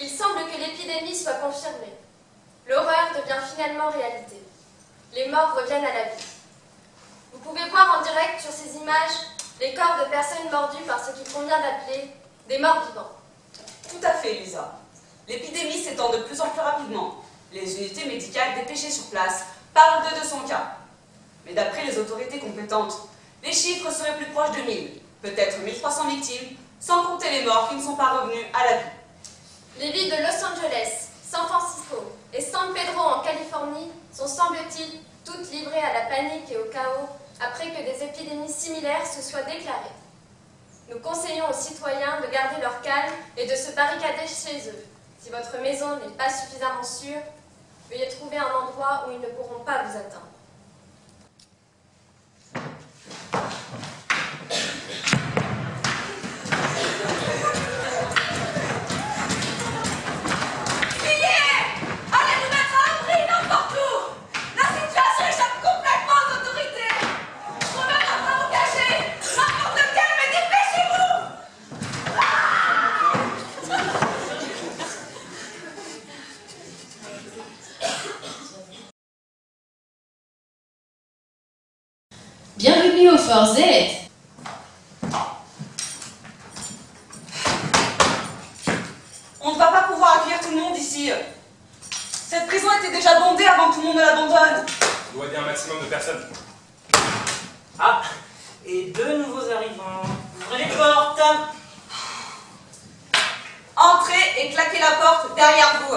Il semble que l'épidémie soit confirmée. L'horreur devient finalement réalité. Les morts reviennent à la vie. Vous pouvez voir en direct sur ces images les corps de personnes mordues par ce qu'il convient d'appeler des morts vivants. Tout à fait, Lisa. L'épidémie s'étend de plus en plus rapidement. Les unités médicales dépêchées sur place parlent de 200 cas. Mais d'après les autorités compétentes, les chiffres seraient plus proches de 1000, peut-être 1300 victimes, sans compter les morts qui ne sont pas revenus à la vie. Les villes de Los Angeles, San Francisco et San Pedro en Californie sont, semble-t-il, toutes livrées à la panique et au chaos après que des épidémies similaires se soient déclarées. Nous conseillons aux citoyens de garder leur calme et de se barricader chez eux. Si votre maison n'est pas suffisamment sûre, veuillez trouver un endroit où ils ne pourront pas vous atteindre. Bienvenue au Fort Z. On ne va pas pouvoir accueillir tout le monde ici. Cette prison était déjà bondée avant que tout le monde ne l'abandonne. On doit aider un maximum de personnes. Ah, et deux nouveaux arrivants. Ouvrez les portes. Entrez et claquez la porte derrière vous.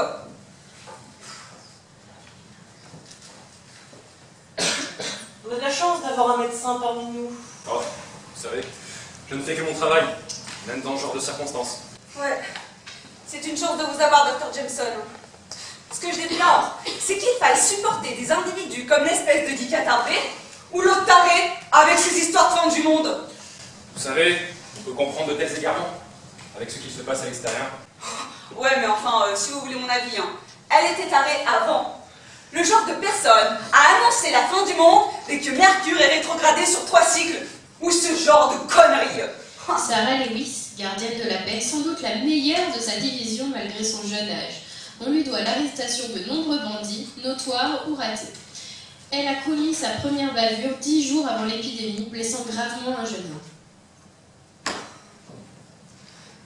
On a de la chance d'avoir un médecin parmi nous. Oh, vous savez, je ne fais que mon travail, même dans ce genre de circonstances. Ouais, c'est une chance de vous avoir, Dr. Jameson. Ce que je déplore, c'est qu'il faille supporter des individus comme l'espèce de Dick attardé, ou l'autre taré, avec ses histoires de fin du monde. Vous savez, on peut comprendre de tels égarements, avec ce qui se passe à l'extérieur. Ouais, mais enfin, si vous voulez mon avis, hein, elle était tarée avant. Le genre de personne a annoncé la fin du monde dès que Mercure est rétrogradé sur 3 cycles, ou ce genre de conneries. Sarah Lewis, gardienne de la paix, sans doute la meilleure de sa division malgré son jeune âge. On lui doit l'arrestation de nombreux bandits, notoires ou ratés. Elle a commis sa première bavure 10 jours avant l'épidémie, blessant gravement un jeune homme.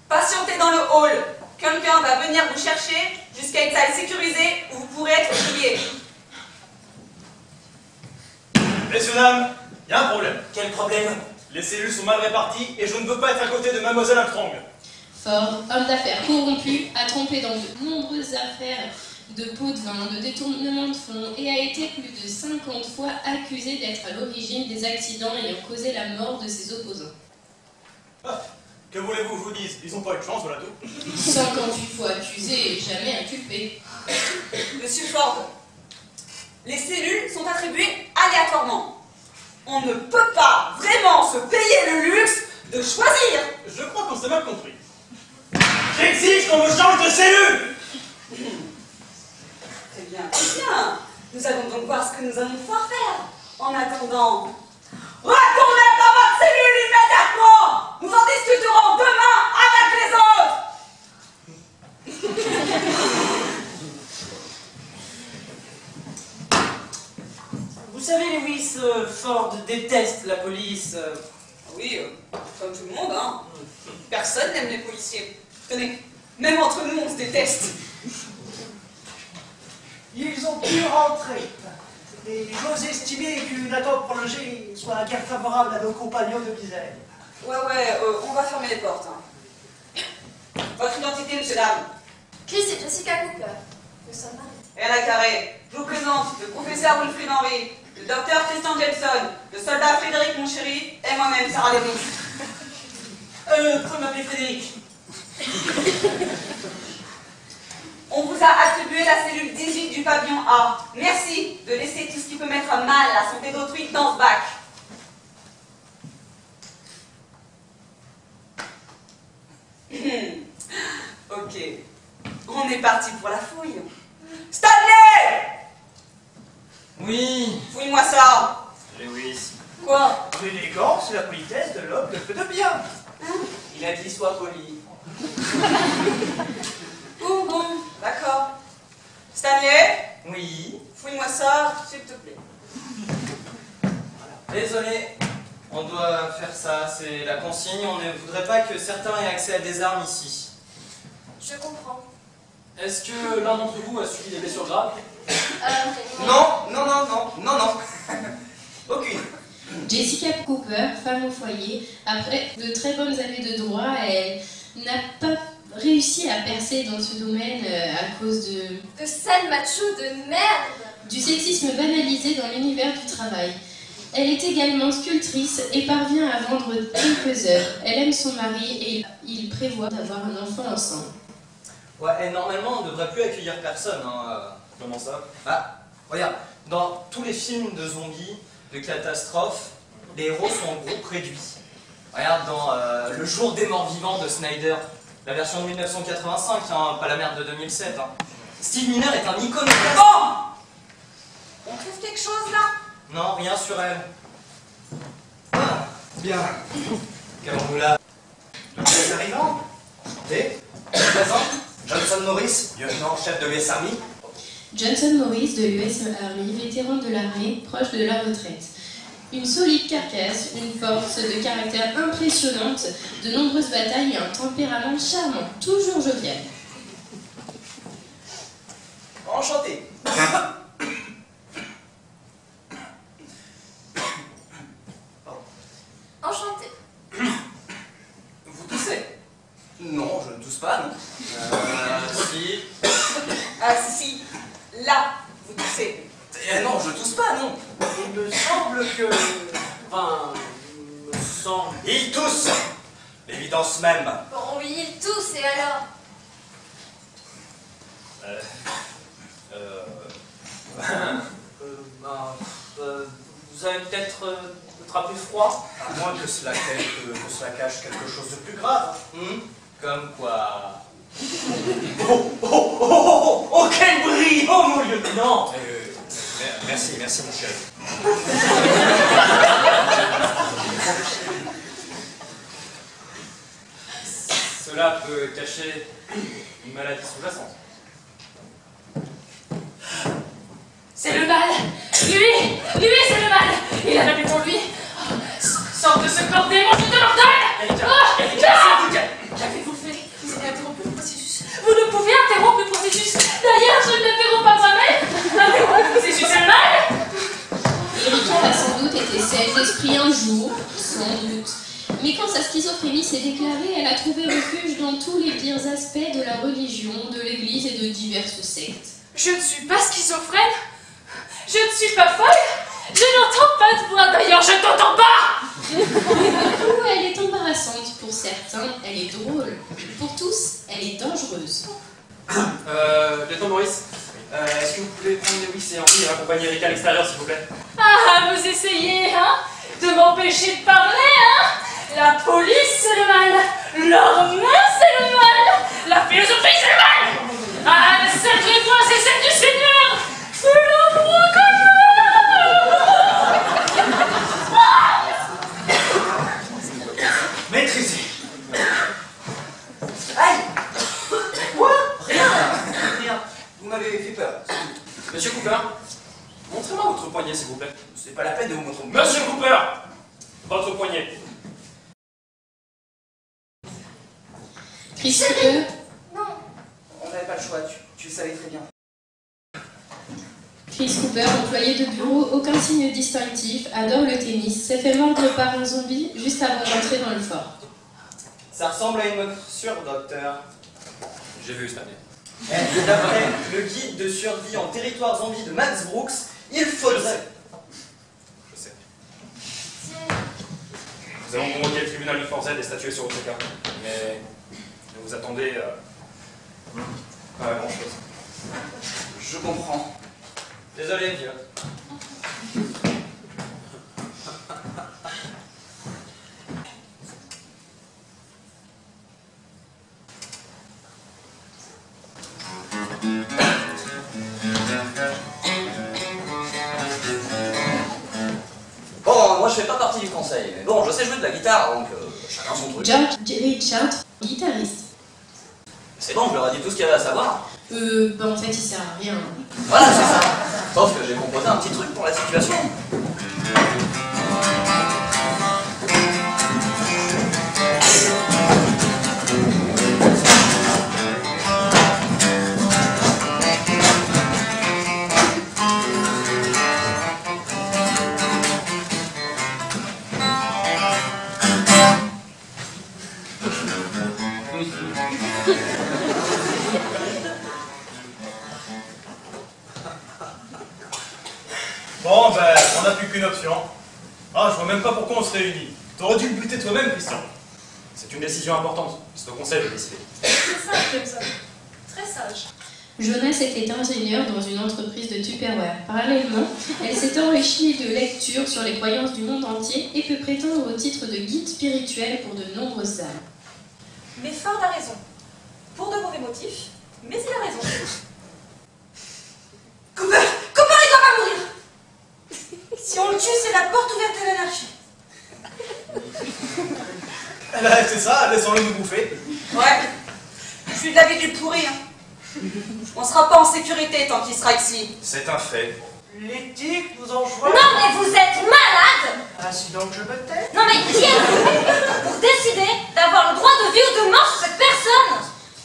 Patientez dans le hall. Quelqu'un va venir vous chercher jusqu'à une salle sécurisée où vous pourrez être prié. Messieurs, dames, il y a un problème. Quel problème? Les cellules sont mal réparties et je ne veux pas être à côté de Mademoiselle Armstrong. Ford, homme d'affaires corrompu, a trompé dans de nombreuses affaires de pots de vin, de détournement de fonds et a été plus de 50 fois accusé d'être à l'origine des accidents ayant causé la mort de ses opposants. Ah, que voulez-vous que je vous dise? Ils n'ont pas eu de chance, voilà tout. 58 fois accusé et jamais inculpé. Monsieur Ford, les cellules sont attribuées aléatoirement. On ne peut pas vraiment se payer le luxe de choisir. Je crois qu'on s'est mal compris. J'exige qu'on me change de cellule. Très bien, très bien. Nous allons donc voir ce que nous allons pouvoir faire. En attendant, retournez dans votre cellule immédiatement. Nous en discuterons demain avec les autres. Vous savez, Lewis, Ford déteste la police. Oui, comme tout le monde, hein. Personne n'aime les policiers. Tenez, même entre nous, on se déteste. Ils ont pu rentrer. Et j'ose estimer qu'une attente prolongée soit guère favorable à nos compagnons de misère. Ouais, on va fermer les portes. Hein. Votre identité, monsieur, dame? Chris et Jessica Cooper. Nous sommes mariés. Rien à carré. Je vous présente le professeur Wilfrid Henry, le docteur Tristan Jameson, le soldat Frédéric Monchéry et moi-même, Sarah Lewis. Comment m'appeler Frédéric? On vous a attribué la cellule 18 du pavillon A. Merci de laisser tout ce qui peut mettre à mal la santé d'autrui dans ce bac. Ok. On est parti pour la fouille. Stanley! Oui. Fouille-moi ça. Lewis. Quoi? L'élégance et la politesse de l'homme le fait de bien. Il a dit sois poli. Où Boum boum, d'accord. Stanley, Oui. fouille-moi ça, s'il te plaît. Désolé, on doit faire ça, c'est la consigne. On ne voudrait pas que certains aient accès à des armes ici. Je comprends. Est-ce que l'un d'entre vous a subi des blessures graves? Non. Aucune. Jessica Cooper, femme au foyer, après de très bonnes années de droit, elle n'a pas réussi à percer dans ce domaine à cause De sales machos de merde. du sexisme banalisé dans l'univers du travail. Elle est également sculptrice et parvient à vendre quelques œuvres. Elle aime son mari et ils prévoient d'avoir un enfant ensemble. Ouais, et normalement, on ne devrait plus accueillir personne. Comment ça? Ah, regarde, dans tous les films de zombies, de catastrophes, les héros sont en groupe réduit. Regarde dans Le Jour des Morts Vivants de Snyder, la version de 1985, hein, pas la merde de 2007. Hein. Steve Miner est un iconoclaste. Bon, on trouve quelque chose là? Non, rien sur elle. Ah, bien. Qu'avons-nous là? Les arrivants. Et je me présente, Johnson Morris, lieutenant-chef de l'US Army. Johnson Morris de l'US Army, vétéran de l'armée, proche de la retraite. Une solide carcasse, une force de caractère impressionnante, de nombreuses batailles et un tempérament charmant, toujours jovial. Enchanté. Enchantée. Vous toussez? Non, je ne tousse pas, non. Si. Ah si, là, vous toussez. Non, je tousse pas, non. Il me semble que... Enfin... il me semble... Il tousse. L'évidence même. Bon, oui, il tousse, et alors? Vous avez peut-être attrapé froid? À moins que cela cache quelque chose de plus grave. Comme quoi? Oh, quel brillant, mon lieutenant! Merci mon chef. Cela peut cacher une maladie sous-jacente. C'est le mal. Lui, c'est le mal. Il a la bête en lui. Sors de ce corps démon, je te l'ordonne. Qu'avez-vous fait? Vous avez interrompu le processus. Vous ne pouvez interrompre le processus. D'ailleurs, je ne l'interromps pas moi-même. Interrompre le processus, c'est le mal. Erika a sans doute été saine d'esprit un jour, sans doute. Mais quand sa schizophrénie s'est déclarée, elle a trouvé refuge dans tous les pires aspects de la religion, de l'église et de diverses sectes. Je ne suis pas schizophrène. Je ne suis pas folle. Je n'entends pas de voix. D'ailleurs, je t'entends pas. Pour elle est embarrassante. Pour certains, elle est drôle. Pour tous, elle est dangereuse. Lieutenant Maurice, est-ce que vous pouvez prendre Lewis et Henry et accompagner Erika à l'extérieur, s'il vous plaît? Ah, vous essayez, hein, de m'empêcher de parler, hein? La police, c'est le mal. L'armée, c'est le mal. La philosophie, c'est le mal. Ah, cette réponse, c'est celle du Seigneur. C'est le Maîtrisez. Aïe! Quoi? Rien. Vous m'avez fait peur. Monsieur Cooper, montrez-moi votre poignet, s'il vous plaît. C'est pas la peine de vous montrer. Monsieur Cooper, votre poignet. Chris Cooper, On n'avait pas le choix, tu le savais très bien. Chris Cooper, employé de bureau, aucun signe distinctif, adore le tennis, s'est fait mordre par un zombie juste avant d'entrer dans le fort. Ça ressemble à une morsure, docteur. J'ai vu Stanley. D'après le guide de survie en territoire zombie de Max Brooks, il faudrait... Je sais. Nous allons convoquer le tribunal de Fort Z et statuer sur votre cas. Mais ne vous attendez pas à grand-chose. Je comprends. Désolé, vieux. Bon, moi je fais pas partie du conseil, mais bon, je sais jouer de la guitare, donc chacun son truc. George Richard, guitariste. C'est bon, je leur ai dit tout ce qu'il y avait à savoir. En fait, il sert à rien. Voilà, c'est ça. Sauf que j'ai composé un petit truc pour la situation. Bon, ben, on n'a plus qu'une option. Ah, je vois même pas pourquoi on se réunit. T'aurais dû le buter toi-même, Christian. C'est une décision importante. C'est au conseil de décider. C'est sage, Jameson. Très sage. Jonas était ingénieur dans une entreprise de Tupperware. Parallèlement, elle s'est enrichie de lectures sur les croyances du monde entier et peut prétendre au titre de guide spirituel pour de nombreuses âmes. Mais Ford a raison. Pour de mauvais motifs, mais il a raison. Cooper, il doit pas mourir. Si on le tue, c'est la porte ouverte à l'anarchie. Eh ben, c'est ça, laissons-le nous bouffer. Ouais. Je suis de l'avis du pourri. Hein. On sera pas en sécurité tant qu'il sera ici. C'est un fait. L'éthique nous enjoint... Non, mais vous êtes malade. Ainsi donc je me tais. Non, mais qui êtes-vous pour décider d'avoir le droit de vie ou de mort sur cette personne?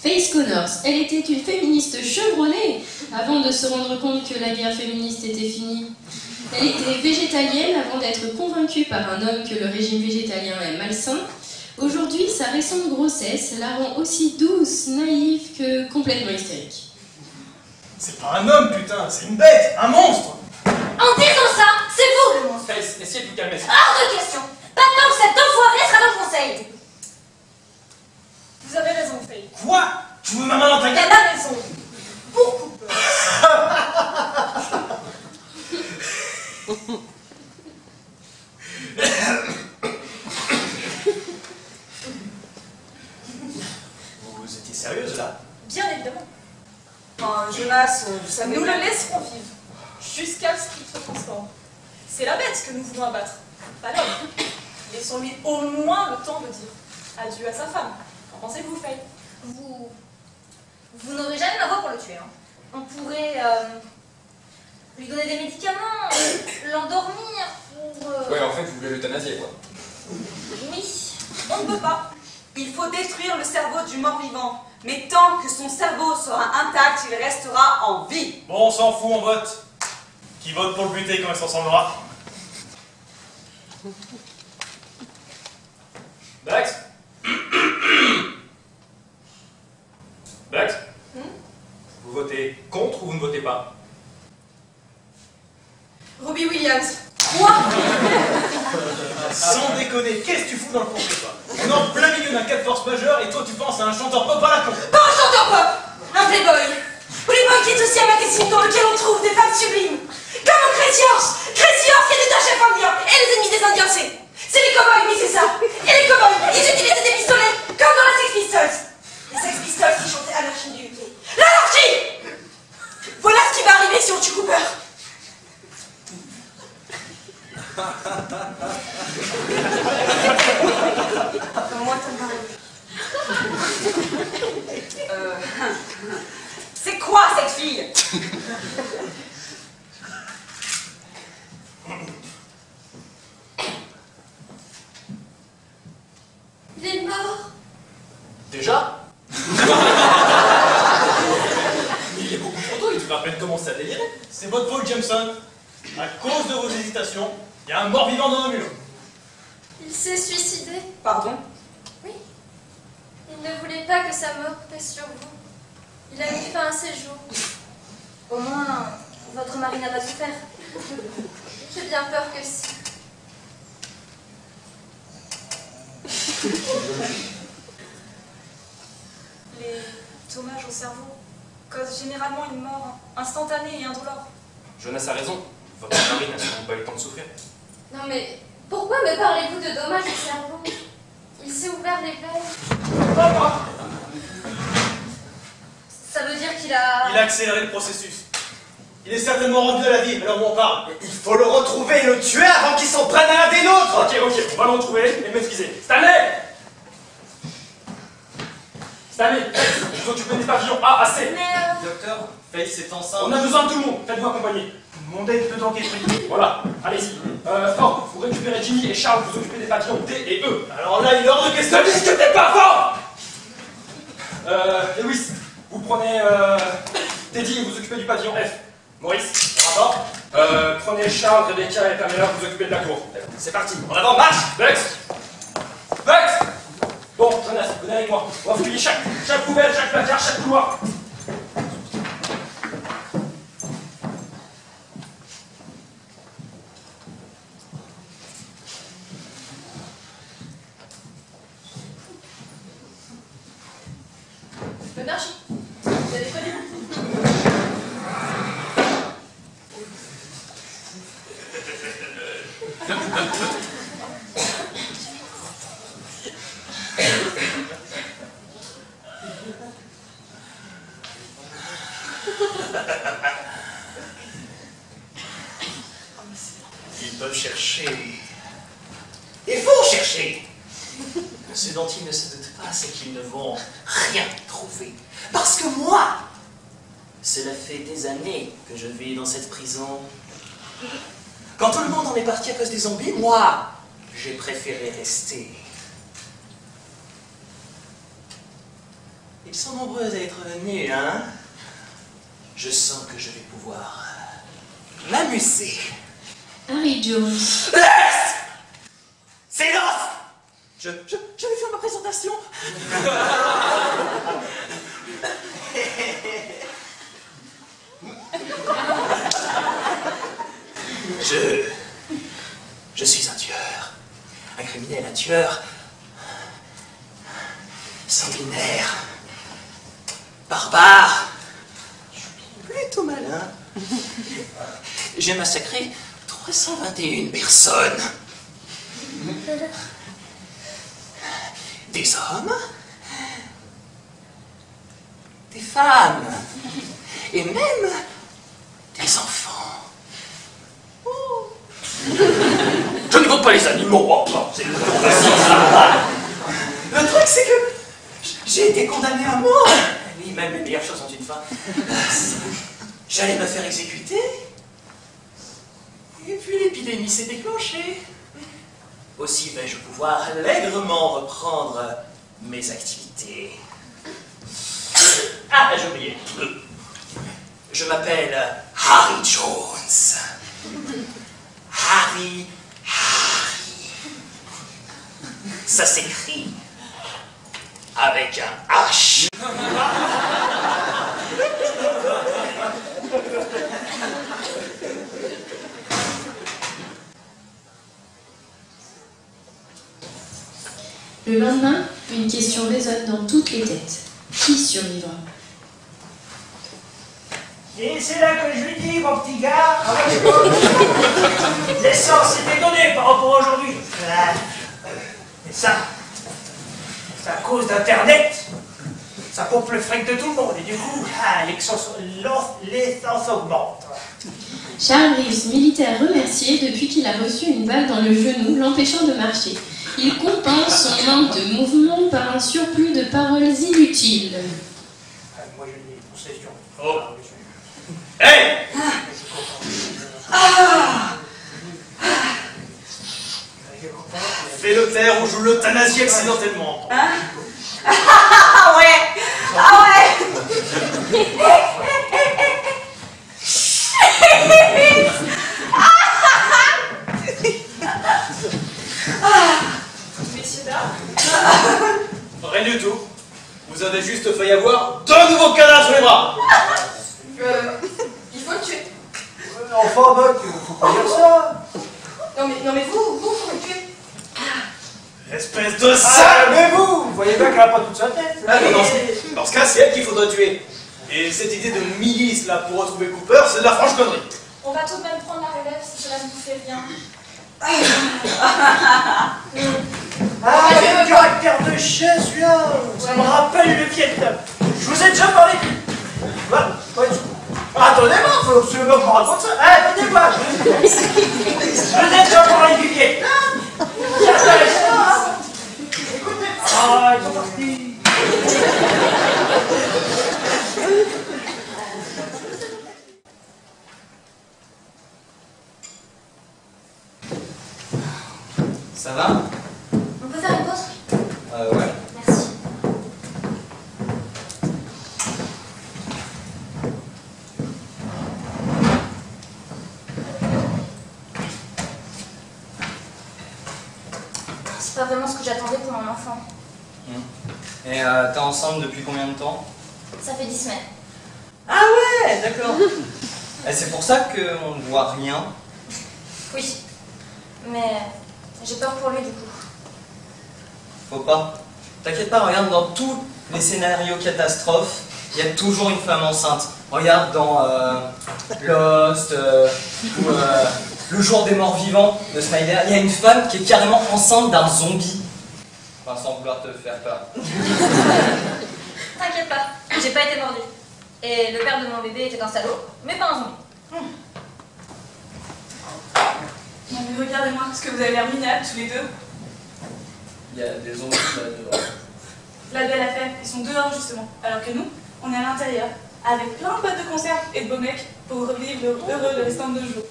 Faith Connors, elle était une féministe chevronnée avant de se rendre compte que la guerre féministe était finie. Elle était végétalienne avant d'être convaincue par un homme que le régime végétalien est malsain. Aujourd'hui, sa récente grossesse la rend aussi douce, naïve que complètement hystérique. C'est pas un homme, putain, c'est une bête, un monstre. En disant ça, c'est vous le monstre. Faith, essayez de vous calmer. Hors de question. Pas tant que cet enfoiré sera dans le conseil. Vous avez raison, Faye. Quoi? Tu veux ma main dans ta Elle gueule? a raison. Beaucoup peur. Vous étiez sérieuse là? Bien évidemment. Jonas, vous savez... Nous le laisserons vivre. Jusqu'à ce qu'il se transforme. C'est la bête que nous voulons abattre. Pas l'homme. Laissons-lui au moins le temps de dire adieu à sa femme. Qu'en pensez-vous, Faye? Vous n'aurez jamais ma voix pour le tuer. Hein. On pourrait lui donner des médicaments, l'endormir pour... Ouais, en fait, vous voulez l'euthanasier, quoi. Oui. On ne peut pas. Il faut détruire le cerveau du mort-vivant. Mais tant que son cerveau sera intact, il restera en vie. Bon, on s'en fout, on vote. Qui vote pour le buter quand il s'en ressemblera? Dax Dax Vous votez contre ou vous ne votez pas? Robbie Williams. Quoi? Sans déconner, qu'est-ce que tu fous dans le fond, toi? On est en plein milieu d'un cas de force majeure et toi tu penses à un chanteur pop à la con. Pas un chanteur pop, un playboy. Playboy qui est aussi un magazine dans lequel on trouve des femmes sublimes. Comme un Crazy Horse. Crazy Horse qui est un chef indien. Et les ennemis des Indiens, c'est les cowboys, oui c'est ça. Et les cowboys, ils utilisaient des pistolets, comme dans la Sex Pistols. Les Sex Pistols qui chantaient Anarchie du UK. L'anarchie! Voilà ce qui va arriver si on tue Cooper. Moi, ça me paraît. C'est quoi cette fille? Il est mort. Déjà? Il est beaucoup trop tôt, il devrait à peine commencer à délirer. C'est votre faute, Jameson. À cause de vos hésitations, il y a un mort-vivant dans nos murs. Il s'est suicidé. Pardon? Oui. Il ne voulait pas que sa mort pèse sur vous. Il a mis fin à ses jours. Au moins, votre mari n'a pas souffert. J'ai bien peur que si. Les dommages au cerveau causent généralement une mort instantanée et indolore. Jonas a raison. Votre mari n'a sûrement pas eu le temps de souffrir. Non mais, pourquoi me parlez-vous de dommages au cerveau? Il s'est ouvert les veines. Ça veut dire qu'il a... Il a accéléré le processus. Il est certainement revenu à la vie, alors on parle. Il faut le retrouver et le tuer avant qu'il s'en prenne à l'un des nôtres. Ok, on va le retrouver et maîtriser. Stanley! Stanley, vous occupez des pavillons A à C. Docteur, Face est enceinte. On a besoin de tout le monde, faites-vous accompagner. Mon aide peut enquêter. Voilà, allez-y. Ford, vous récupérez Jimmy et Charles, vous occupez des pavillons D et E. Alors là, il est hors de question. Ne discutez pas, Ford. Lewis, vous prenez Teddy et vous occupez du pavillon F. Maurice, rapport. Prenez Charles, Rebecca et Pamela, vous occupez de la cour. C'est parti, en avant, marche. Vex. Bon, Jonas, venez avec moi. On va fouiller chaque poubelle, chaque placard, chaque couloir. Le marche. Vous avez connu. Ils peuvent chercher. Il faut chercher. Ce dont ils ne se doutent pas, c'est qu'ils ne vont rien trouver. Parce que moi, cela fait des années que je vis dans cette prison. Quand tout le monde en est parti à cause des zombies, moi, j'ai préféré rester. Ils sont nombreux à être venus, hein? Je sens que je vais pouvoir m'amuser. Harry Jones. Silence! Je vais faire ma présentation. Je suis un tueur. Un criminel, un tueur. Sanguinaire. Barbare. Plutôt malin. J'ai massacré 321 personnes. Des hommes, des femmes, et même des enfants. Oh. Je ne compte pas les animaux, oh, c'est le truc, c'est que j'ai été condamné à mort. Oui, même les meilleures choses ont une fin. J'allais me faire exécuter, et puis l'épidémie s'est déclenchée. Aussi vais-je pouvoir allègrement reprendre mes activités. Ah, j'ai oublié. Je m'appelle Harry Jones. Harry. Ça s'écrit avec un H. Le lendemain, une question résonne dans toutes les têtes. Qui survivra? Et c'est là que je lui dis, mon petit gars, l'essence s'est donnée par rapport à aujourd'hui. Et ça, c'est à cause d'Internet. Ça pompe le fric de tout le monde et du coup, l'essence augmente. Charles Reeves, militaire remercié depuis qu'il a reçu une balle dans le genou, l'empêchant de marcher. Il compense son manque de mouvement par un surplus de paroles inutiles. Moi, je dis concession. Oh. Hey! Fais le taire ou joue l'euthanasie accidentellement. Ah ouais! Ah ouais! Messieurs, dames. Rien du tout. Vous avez juste failli avoir 2 nouveaux cadavres sur les bras. Il faut le tuer. Enfin, Doc, faut pas dire ça. Non mais vous le tuez. Espèce de sale! Mais vous voyez bien qu'elle a pas toute sa tête. Ah, non, dans ce cas, c'est elle qu'il faudrait tuer. Et cette idée de milice là pour retrouver Cooper, c'est de la franche connerie. On va tout de même prendre la relève si cela ne vous fait rien. Quel caractère de chien celui-là. Ça me rappelle le Vietnam. Je vous ai déjà parlé. Attendez-moi, faut absolument qu'on raconte ça. Attendez-moi. Je vous ai déjà parlé du Vietnam. C'est intéressant, hein. Écoutez. Ils sont partis. Ça va? On peut faire une pause? Ouais. Merci. C'est pas vraiment ce que j'attendais pour mon enfant. Et t'es ensemble depuis combien de temps? Ça fait 10 semaines. Ah ouais, d'accord. Et c'est pour ça qu'on ne voit rien. Oui. Mais j'ai peur pour lui du coup. Faut pas. T'inquiète pas, regarde, dans tous les scénarios catastrophes, il y a toujours une femme enceinte. Regarde dans Lost, ou Le jour des morts vivants de Snyder, il y a une femme qui est carrément enceinte d'un zombie. Enfin, sans vouloir te faire peur. T'inquiète pas, j'ai pas été mordue. Et le père de mon bébé était un salaud, mais pas un zombie. Non mais regardez-moi, parce que vous avez l'air minables tous les deux. Il y a des zombies là-dedans. La belle affaire, ils sont dehors justement. Alors que nous, on est à l'intérieur, avec plein de boîtes de conserve et de beaux mecs pour revivre heureux le restant de nos jours.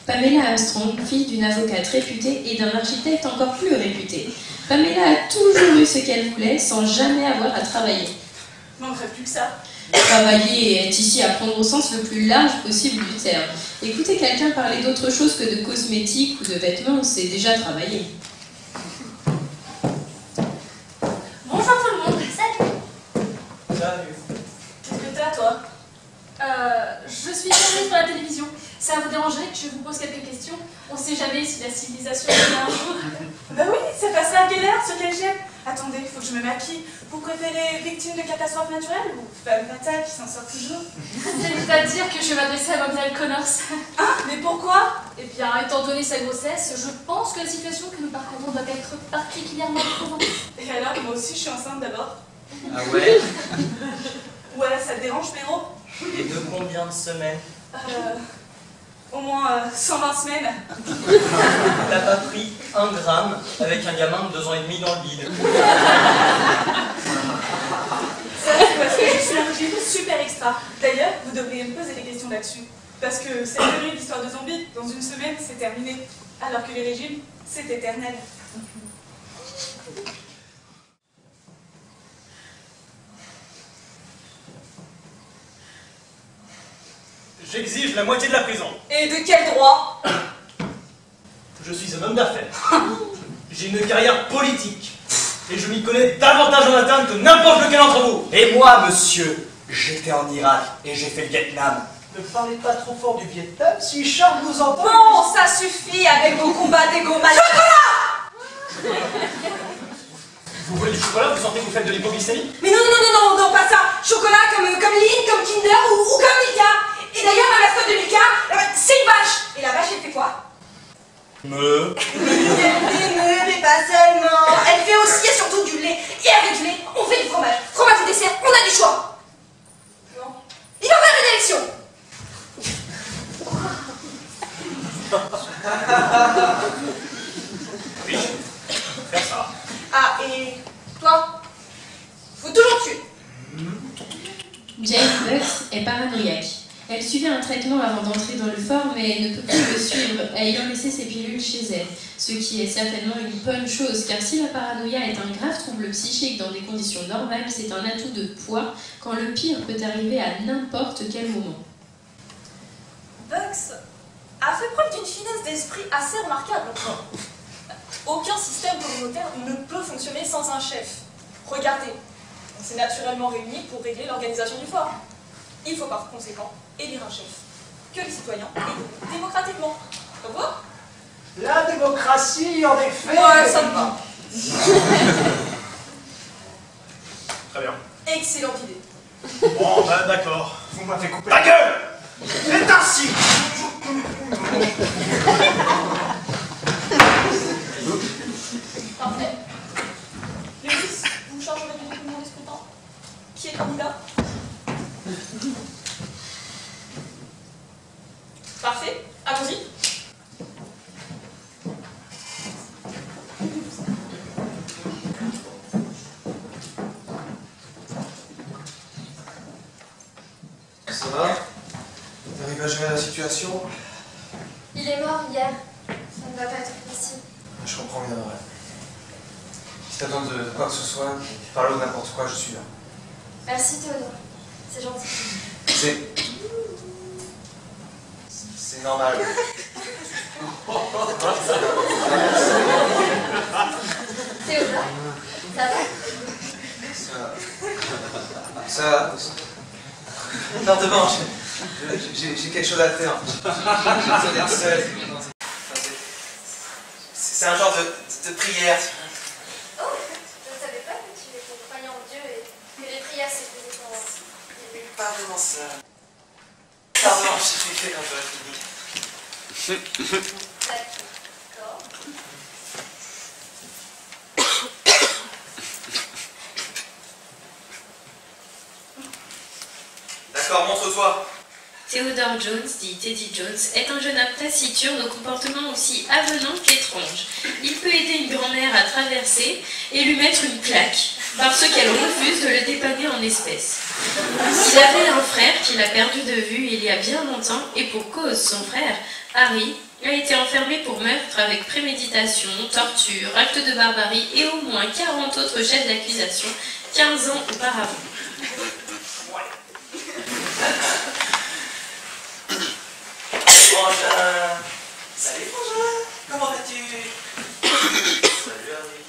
Pamela Armstrong, fille d'une avocate réputée et d'un architecte encore plus réputé. Pamela a toujours eu ce qu'elle voulait sans jamais avoir à travailler. Il manquerait plus que ça. Travailler est ici à prendre au sens le plus large possible du terme. Écouter quelqu'un parler d'autre chose que de cosmétiques ou de vêtements, c'est déjà travailler. Bonjour tout le monde. Salut. Salut. Qu'est-ce que t'as toi? Je suis journaliste pour la télévision. Ça vous dérangerait que je vous pose quelques questions? On sait jamais si la civilisation revient un jour. Bah oui, ça passe à quelle heure, sur quelle chaîne? Attendez, faut que je me maquille. Vous préférez victime de catastrophes naturelles ou femme fatale qui s'en sort toujours? C'est-à-dire que je vais m'adresser à Mademoiselle Connors. Ah, mais pourquoi? Eh bien, étant donné sa grossesse, je pense que la situation que nous parcourons doit être particulièrement éprouvante. Et alors, moi aussi je suis enceinte d'abord. Ah ouais? Ouais, ça te dérange, Péro? Et de combien de semaines? Au moins 120 semaines. T'as pas pris 1 gramme avec un gamin de 2 ans et demi dans le bide. Ça, c'est parce que je suis un régime super extra. D'ailleurs, vous devriez me poser des questions là-dessus. Parce que c'est devenu l'histoire de zombies. Dans une semaine, c'est terminé. Alors que les régimes, c'est éternel. J'exige la moitié de la prison. Et de quel droit? Je suis un homme d'affaires. J'ai une carrière politique. Et je m'y connais davantage en interne que n'importe lequel d'entre vous. Et moi, monsieur, j'étais en Irak et j'ai fait le Vietnam. Ne parlez pas trop fort du Vietnam si Charles nous entend. Bon, ça suffit avec vos combats d'ego mal. Chocolat! Vous voulez du chocolat? Vous sentez que vous faites de l'hypoglycémie? Mais non, pas ça. Chocolat comme Lynn, comme Kinder ou comme Milka. Et d'ailleurs, la mascotte de Milka, c'est une vache. Et la vache, elle fait quoi? Me. Mais pas seulement. Elle fait aussi et surtout du lait. Et avec du lait, on fait du fromage. Fromage ou dessert, on a du choix. Non. Il va faire une élection. Oui, faire ça. Ah, et toi? Faut toujours tuer. Jane Bucks est paranoïaque. Elle suivait un traitement avant d'entrer dans le fort, mais ne peut plus le suivre, ayant laissé ses pilules chez elle. Ce qui est certainement une bonne chose, car si la paranoïa est un grave trouble psychique dans des conditions normales, c'est un atout de poids quand le pire peut arriver à n'importe quel moment. Bucks a fait preuve d'une finesse d'esprit assez remarquable. Aucun système communautaire ne peut fonctionner sans un chef. Regardez, on s'est naturellement réunis pour régler l'organisation du fort. Il faut par conséquent élire un chef, que les citoyens éliront démocratiquement. Au revoir. La démocratie, en effet. Ouais, ça me va. Très bien. Excellente idée. Bon, bah d'accord. Vous m'avez coupé. Ta gueule! C'est ainsi. Parfait. Lewis, vous chargerez du document des scrutins. Qui est candidat? Parfait. Allons-y. Ça va? T'arrives à gérer la situation? Il est mort hier. Ça ne va pas être facile. Je comprends bien, ouais. Si t'as besoin de quoi que ce soit, parle ou n'importe quoi, je suis là. Merci Théodore, c'est gentil. C'est normal. Théodore, ça va? Ça va. Non, devant, j'ai quelque chose à faire. J'ai besoin d'être seul. C'est un genre de prière. Oh, je ne savais pas que tu étais croyant en Dieu et que les prières se faisaient en... Pas vraiment ça. Pardon, j'ai fait quand j'aurais fini. D'accord. D'accord, montre-toi. Theodore Jones, dit Teddy Jones, est un jeune homme taciturne au comportement aussi avenant qu'étrange. Il peut aider une grand-mère à traverser et lui mettre une claque, parce qu'elle refuse de le dépanner en espèces. Il avait un frère qu'il a perdu de vue il y a bien longtemps, et pour cause, son frère, Harry, a été enfermé pour meurtre avec préméditation, torture, acte de barbarie et au moins 40 autres chefs d'accusation 15 ans auparavant. Frangin! Salut Frangin! Comment vas-tu? Salut Harry.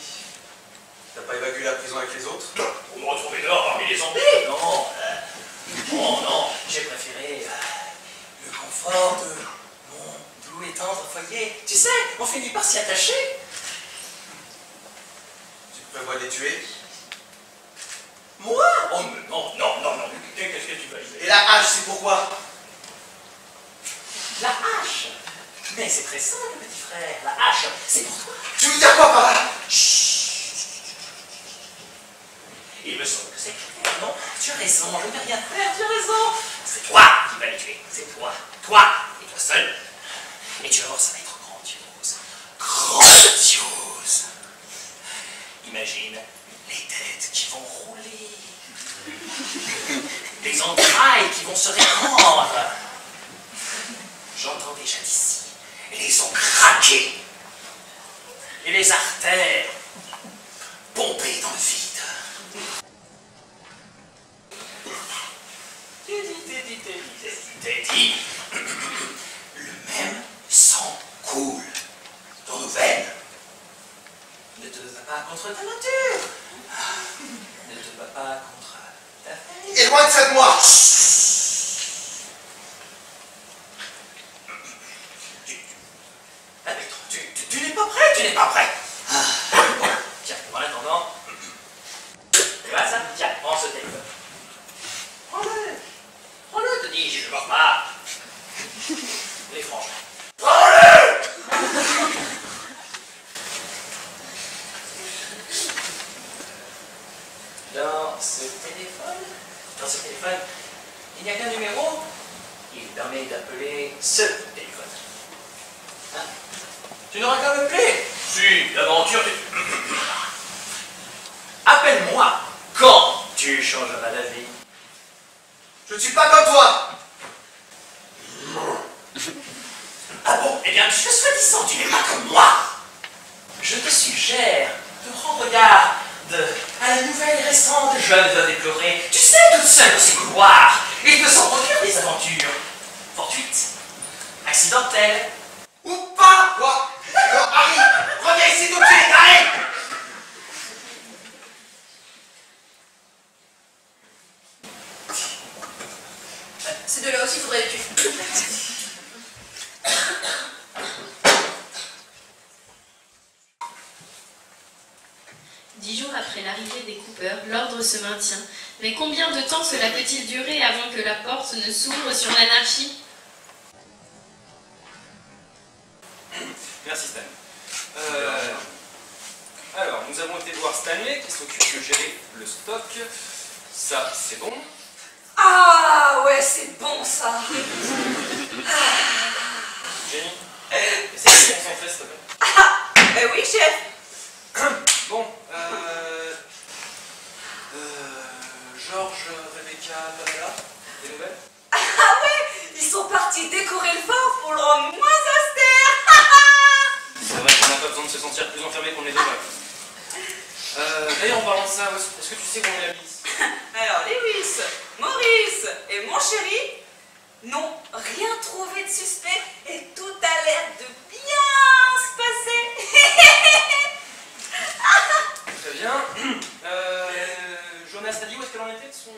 T'as pas évacué la prison avec les autres? Pour me retrouver dehors parmi les zombies? Non! Non, j'ai préféré le confort de mon doux et tendre foyer. Tu sais, on finit par s'y attacher. Tu prévois de les tuer? Moi? Oh mais non. Qu'est-ce que tu vas dire? Et la hache, c'est pourquoi? La hache? Mais c'est très simple, petit frère. La hache, c'est pour toi. Tu veux dire quoi par là? Il me semble que c'est clair, non? Tu as raison, je ne vais rien faire, tu as raison. C'est toi qui vas les tuer, c'est toi. Toi, et toi seul. Et tu vas voir, ça va être grandiose. Grandiose. Imagine les têtes qui vont rouler. Les entrailles qui vont se répandre. J'entends déjà d'ici les os craquer. Et les artères pompées dans le vide. Teddy, le même sang coule dans nos veines. Ne te bats pas contre ta nature. Ne te bats pas contre ta famille. Et loin de ça de moi! Tu n'es pas prêt, tu n'es pas prêt. Tiens, en attendant, tu vois ça? Tiens, prends ce téléphone. Prends-le, te dis-je, je ne meurs pas. Les frangins. Prends-le! Dans ce téléphone, il n'y a qu'un numéro. Il permet d'appeler ce téléphone. Hein? Tu n'auras qu'à m'appeler. Si, l'aventure, Appelle-moi quand tu changeras d'avis. Je ne suis pas comme toi! Ah bon? Eh bien, puisque soi-disant tu n'es pas comme moi, je te suggère de prendre garde à la nouvelle récente jeune veuve éplorée. Tu sais, toute seule dans ses couloirs, il peut s'en produire des aventures fortuites, accidentelles. Ou pas, quoi? Alors, Harry, reviens ici tout de suite, Harry! Ces deux-là aussi, faudrait les tuer. 10 jours après l'arrivée des Cooper, l'ordre se maintient. Mais combien de temps cela peut-il durer avant que la porte ne s'ouvre sur l'anarchie? Merci Stan. Alors, nous avons été voir Stanley qui s'occupe de gérer le stock. Ça, c'est bon. Ah ouais, c'est bon ça. Jenny, essaye de te concentrer s'il te plaît. Oui, chef. Bon, Georges, Rebecca, Pamela, des nouvelles? Ah ouais, ils sont partis décorer le fort pour le rendre moins austère. C'est vrai qu'on n'a pas besoin de se sentir ça? Est-ce que tu sais combien elle glisse? Alors, Lewis, Maurice et mon chéri n'ont rien trouvé de suspect et tout a l'air de bien se passer. Très bien. Jonas t'a dit où est-ce qu'elle en était de son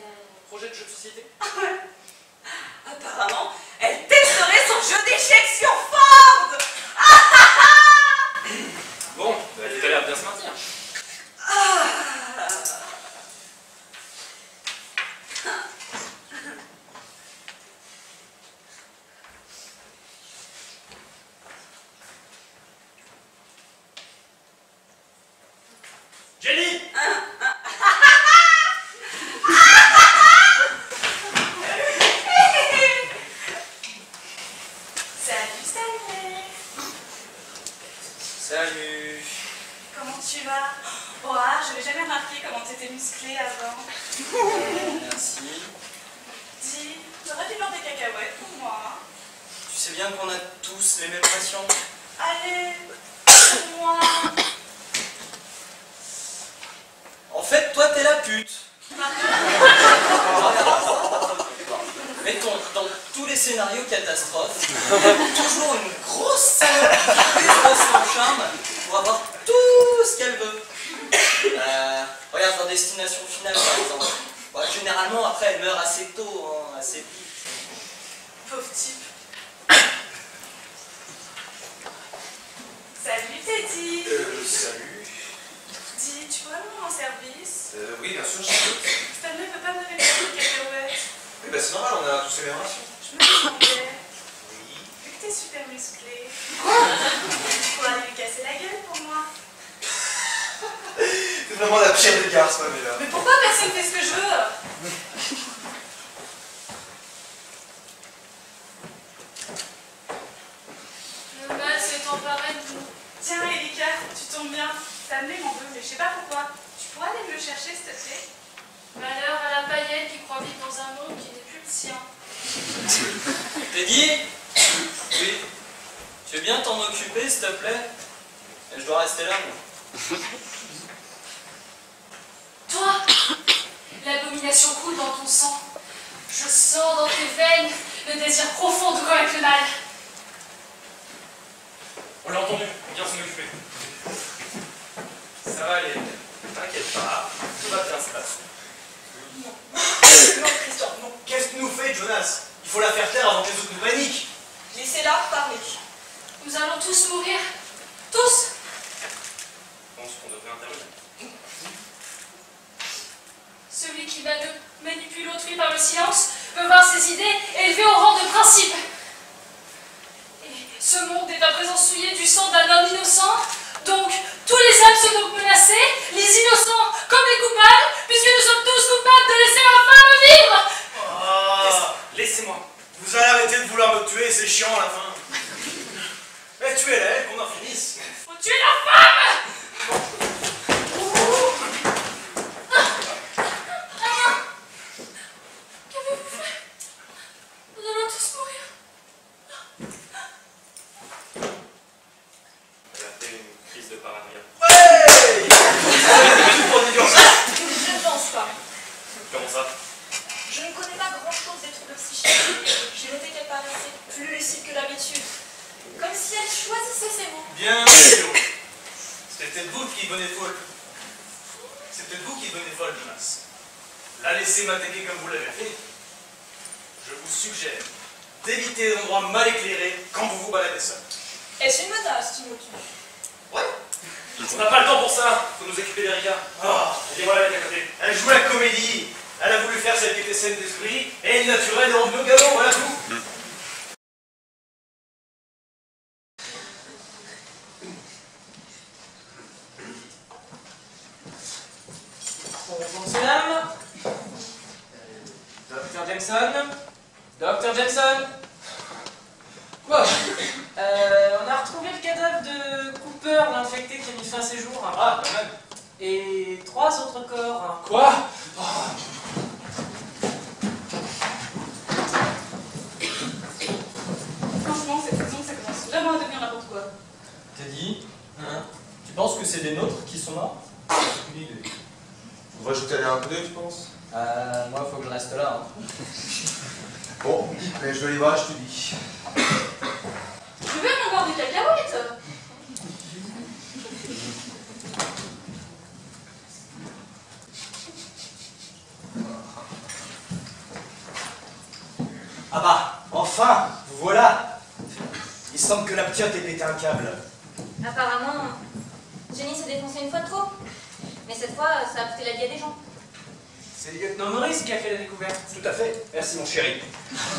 projet de jeu de société? Apparemment, elle testerait son jeu d'échecs sur Ford. Bon, elle a l'air de bien se maintenir. Jenny! Salut Stanley. Salut. Comment tu vas? Oh, ah, je n'avais jamais remarqué comment t'étais musclé avant. Merci. Dis, t'aurais dû planter des cacahuètes pour moi. Tu sais bien qu'on a tous les mêmes passions. Allez, pour moi. En fait, toi, t'es la pute. Mettons, dans tous les scénarios catastrophes, toujours une grosse salope qui pose son charme pour avoir tout ce qu'elle veut. Regarde dans Destination Finale, par exemple. Bon, généralement, après, elle meurt assez tôt, hein, assez vite. Pauvre type. Salut Teddy. Salut. Dis, tu pourrais me rendre service? Oui, bien sûr, j'écoute. Stanley peut pas me donner des cacahuètes. Oui, bah c'est normal, on a tous les mêmes rations. Je me demandais, Oui. vu que t'es super musclé, tu pourrais aller lui casser la gueule pour moi. C'est vraiment la pire des garces, Pamela. Mais pourquoi personne fait ce que je veux? Le mal s'est emparé de nous. Tiens, Erika, tu tombes bien. Stanley m'en veut, mais je sais pas pourquoi. Tu pourrais aller me le chercher, s'il te plaît? Malheur à la païenne qui croit vivre dans un monde qui n'est plus le sien. Teddy? Oui. Tu veux bien t'en occuper, s'il te plaît? Et je dois rester là, moi. Toi, l'abomination coule dans ton sang. Je sens dans tes veines le désir profond de commettre le mal. On l'a entendu, on vient s'en occuper. Ça va aller, t'inquiète pas, tout va bien se passer. Non, Christian, non. Qu'est-ce que nous fait, Jonas? Il faut la faire taire avant que les autres nous paniquent. Laissez-la parler. Nous allons tous mourir. Tous. Je pense qu'on devrait intervenir. Celui qui manipule autrui par le silence veut voir ses idées élevées au rang de principe. Et ce monde est à présent souillé du sang d'un homme innocent, donc tous les âmes sont donc menacées, les innocents comme les coupables, puisque nous sommes tous coupables de laisser ma femme vivre. Ah, Laissez-moi. vous allez arrêter de vouloir me tuer, c'est chiant à la fin. Mais tuez-la, elle, qu'on en finisse. Faut tuer la femme. Qu'avez-vous fait? Nous allons tous mourir. Elle a fait une crise de paranoïa. Ouais. Tu prends du ça? Je ne pense pas. Comment ça? Je ne connais pas grand-chose des troubles psychiques. J'ai noté qu'elle paraissait plus lucide que d'habitude. Comme si elle choisissait ses mots. Bien sûr. C'est peut-être vous qui devenez folle. C'est peut-être vous qui devenez folle, Jonas. La laisser m'attaquer comme vous l'avez fait. Je vous suggère d'éviter les endroits mal éclairés quand vous vous baladez seul. Est-ce une menace, Timothy? Ouais. On n'a pas le temps pour ça. Faut nous occuper d'Erika. Ah, Aidez-moi avec à côté. elle joue la comédie. Elle a voulu faire celle qui était saine d'esprit, et elle naturelle est revenue au galop, voilà tout. Bonjour, monsieur, dame. Dr. Jameson. Dr. Jameson. Quoi? On a retrouvé le cadavre de Cooper, l'infecté qui a mis fin à ses jours. Ah, quand même. Et 3 autres corps. Quoi? Franchement, cette saison, ça commence vraiment à devenir n'importe quoi. Teddy, tu penses que c'est des nôtres qui sont morts? Aucune idée. On va jeter un coup d'œil, tu penses? Moi, faut que je reste là. Hein. Bon, mais je vais aller voir, je te dis. Tu veux m'en voir des cacahuètes? Ah bah, enfin, vous voilà. Il semble que la piotte ait pété un câble. Apparemment, Jenny s'est défoncé une fois de trop. Mais cette fois, ça a coûté la vie à des gens. C'est le lieutenant Maurice qui a fait la découverte. Tout à fait. Merci, mon chéri.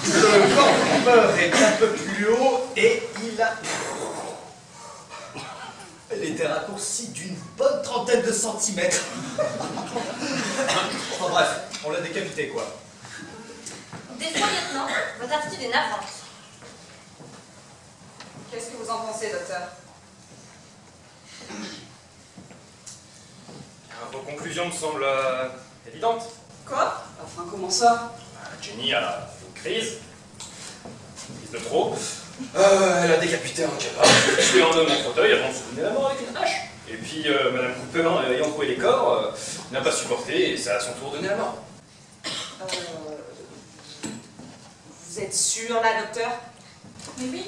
Le corps est un peu plus haut et il a... Elle était raccourcie d'une bonne trentaine de centimètres. Enfin bref, on l'a décapité quoi. Des fois, lieutenant, votre attitude est navrante. Qu'est-ce que vous en pensez, docteur? Vos conclusions me semblent évidentes. Quoi? Enfin, comment ça? Jenny a une crise de trop. Elle a décapité un cadavre. Tué un homme en fauteuil avant de se donner la mort avec une hache. Et puis, Madame Cooper, ayant trouvé les corps, n'a pas supporté et ça a à son tour donné la mort. Vous êtes sûr, là, docteur? Mais oui,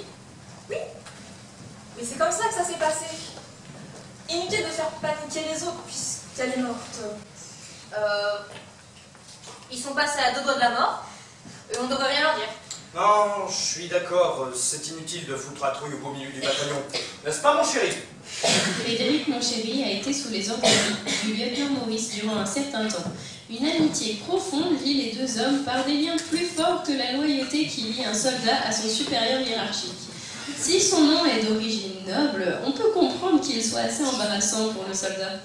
oui. Mais c'est comme ça que ça s'est passé. Inutile de faire paniquer les autres puisqu'elle est morte. Ils sont passés à 2 doigts de la mort, et on ne devrait rien leur dire. Non, je suis d'accord, c'est inutile de foutre la trouille au beau milieu du bataillon. N'est-ce pas, mon chéri? Frédéric Monchéri a été sous les ordres du lieutenant Maurice durant un certain temps. Une amitié profonde lie les deux hommes par des liens plus forts que la loyauté qui lie un soldat à son supérieur hiérarchique. Si son nom est d'origine noble, on peut comprendre qu'il soit assez embarrassant pour le soldat.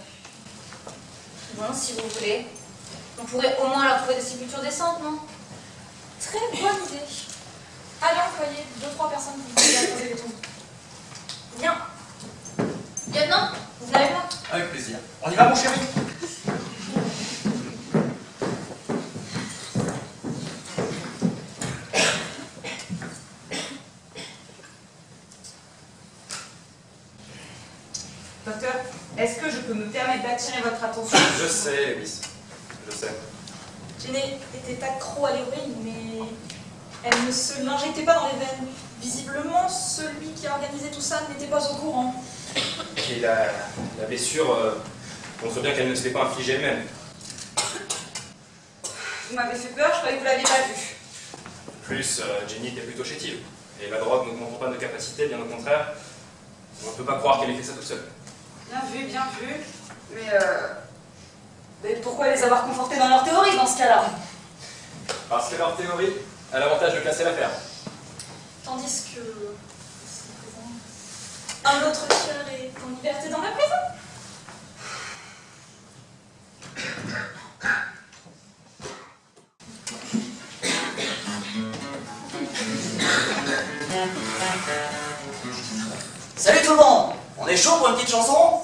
Bon, si vous voulez, on pourrait au moins leur trouver des sépultures décentes, non? Très bonne idée. Allez employer 2-3 personnes pour vous aider à poser les tombes. Bien. Lieutenant, vous l'avez pas? Avec plaisir. On y va, mon chéri? Docteur, est-ce que je peux me permettre d'attirer votre attention? Je sais, Lewis. Je sais. Jenny était accro à l'héroïne, mais elle ne se l'injectait pas dans les veines. Visiblement, celui qui a organisé tout ça n'était pas au courant. Et la blessure montre bien qu'elle ne se l'est pas infligée elle-même. Vous m'avez fait peur, je croyais que vous l'aviez pas vu. Plus, Jenny était plutôt chétive. Et la drogue n'augmente pas nos capacités, bien au contraire. On ne peut pas croire qu'elle ait fait ça toute seule. Bien vu, bien vu. Mais pourquoi les avoir confortés dans leur théorie dans ce cas-là? Parce que leur théorie a l'avantage de casser l'affaire. Tandis que un autre tueur est en liberté dans la prison. Salut tout le monde! On est chaud pour une petite chanson?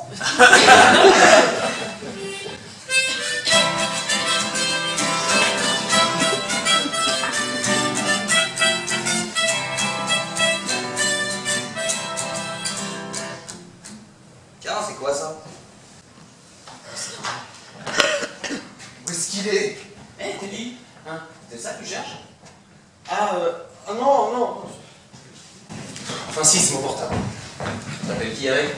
Tiens, c'est quoi ça? Où est-ce qu'il est? Eh, Teddy, hein, c'est ça que tu cherches? Non, non. Enfin si, c'est mon portable. T'appelles qui avec?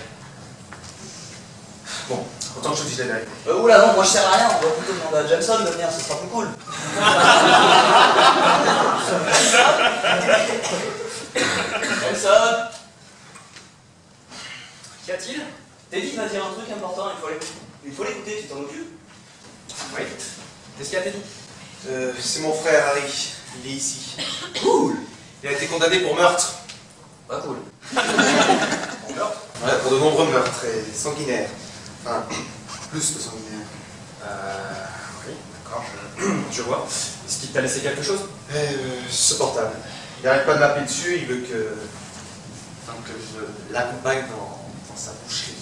Bon, autant que je te dise la vérité. Oula, non, moi je sers à rien, on va plutôt demander à Jameson de venir, ce sera plus cool. Jameson! Qu'y a-t-il? Teddy va dire un truc important, il faut l'écouter, tu t'en occupes? Oui. Qu'est-ce qu'il y a, Teddy? C'est mon frère Harry. Il est ici. Cool! Il a été condamné pour meurtre. Pas cool. Pour meurtre? Ouais, pour de nombreux meurtres et sanguinaires. Enfin, plus que sanguinaires. Oui, d'accord, je vois. Est-ce qu'il t'a laissé quelque chose? Ce portable. Il n'arrête pas de m'appeler dessus, il veut que... Enfin, que je l'accompagne dans sa boucherie.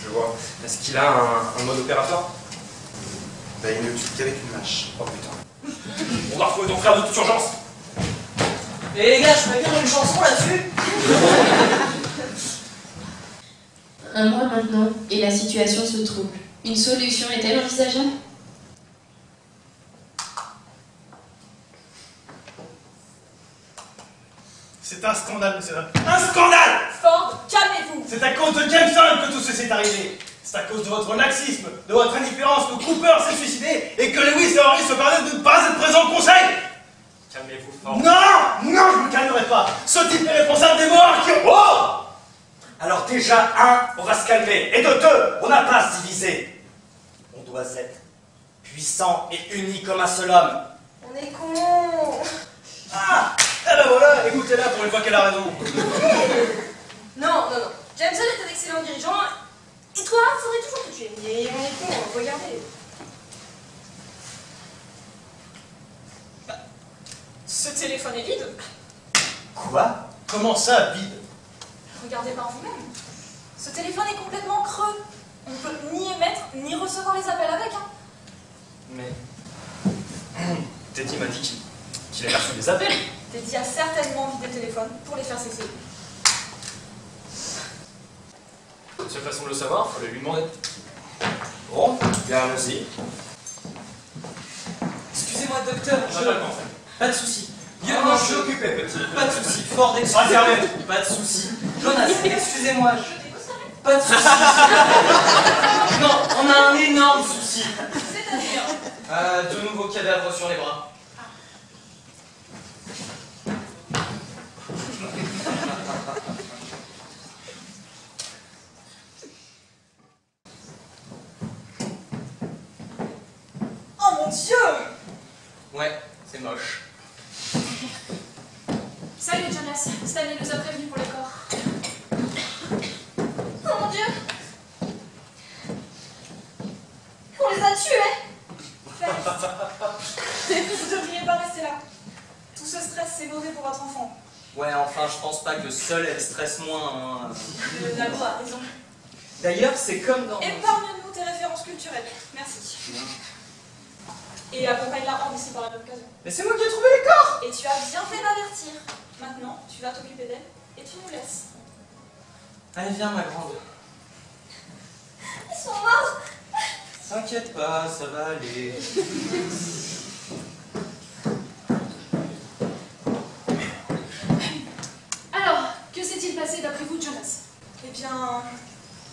Je vois. Est-ce qu'il a un mode opératoire? Ben, il ne tue qu'avec une mâche. Oh putain. On doit retrouver ton frère de toute urgence. Et les gars, je peux écrire une chanson là-dessus? Un mois maintenant, et la situation se trouble. Une solution est-elle envisageable? C'est un scandale, monsieur. Un scandale! Ford, calmez-vous! C'est à cause de Jameson que tout ceci est arrivé. C'est à cause de votre laxisme, de votre indifférence que Cooper s'est suicidé et que Lewis et Henry se permettent de ne pas être présents au conseil. Calmez-vous, Ford. Non! Non, je ne me calmerai pas. Ce type est responsable des morts qui ont... Oh! Alors déjà, on va se calmer. Et de deux, on n'a pas à se diviser. On doit être puissant et unis comme un seul homme. On est cons! Ah! Eh ben voilà, écoutez-la pour une fois qu'elle a raison. Non. Jameson est un excellent dirigeant. Et toi, il faudrait toujours que tu aimes. Et on est cons, regardez. Ce téléphone est vide. Quoi? Comment ça, vide? Regardez par vous-même. Ce téléphone est complètement creux. On ne peut ni émettre, ni recevoir les appels avec. Hein. Mais... Teddy m'a dit qu'il avait reçu des appels. Teddy a certainement vidé le téléphone pour les faire cesser. La seule façon de le savoir, il fallait lui demander. Bon, bien, allons-y. Excusez-moi, docteur, Pas de souci. Non, Je suis occupé, petit. Pas de souci. Ford, excusez-moi. Pas de souci. Jonas, excusez-moi. Pas de souci. Non, on a un énorme souci. C'est-à-dire De nouveaux cadavres sur les bras. Oh mon Dieu! Ouais, c'est moche. Salut Jonas, Stanley nous a prévenus pour les corps. Oh mon Dieu! On les a tués! Vous ne devriez pas rester là. Tout ce stress, c'est mauvais pour votre enfant. Ouais, enfin, je pense pas que seule elle stresse moins. Hein. Le Nago a raison. D'ailleurs, c'est comme dans... Épargne-nous tes références culturelles. Merci. Et accompagne-la hors d'ici par la même occasion. Mais c'est moi qui ai trouvé les corps! Et tu as bien fait d'avertir. Maintenant, tu vas t'occuper d'elle et tu nous laisses. Allez, viens, ma grande. Ils sont morts! T'inquiète pas, ça va aller. Alors, que s'est-il passé d'après vous, Jonas? Eh bien,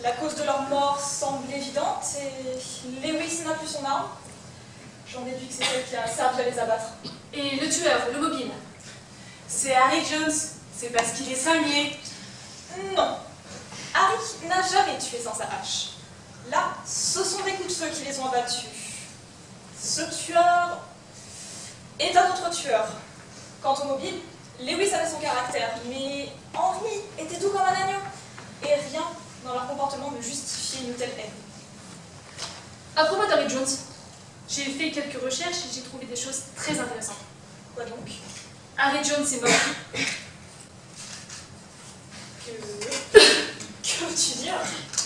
la cause de leur mort semble évidente et Lewis n'a plus son arme. J'en déduis que c'est elle qui a servi à les abattre. Et le tueur, le mobile? C'est Harry Jones. C'est parce qu'il est cinglé. Non. Harry n'a jamais tué sans sa hache. Là, ce sont des coups de feu qui les ont abattus. Ce tueur est un autre tueur. Quant au mobile, Lewis avait son caractère, mais Henry était doux comme un agneau. Et rien dans leur comportement ne justifiait une telle haine. À propos d'Harry Jones, j'ai fait quelques recherches et j'ai trouvé des choses très intéressantes. Quoi donc? Harry Jones est mort. Que veux-tu dire?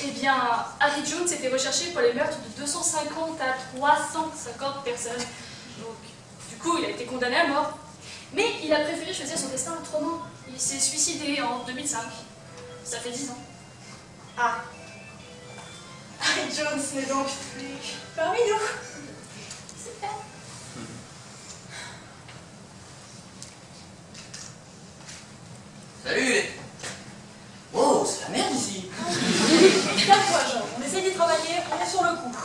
Eh bien, Harry Jones était recherché pour les meurtres de 250 à 350 personnes. Donc, du coup, il a été condamné à mort. Mais il a préféré choisir son destin autrement. Il s'est suicidé en 2005. Ça fait 10 ans. Ah. Harry Jones n'est donc plus parmi nous. Super. Salut les... Oh, c'est la merde ici. Calme-toi, Jean. On essaie d'y travailler, on est sur le coup.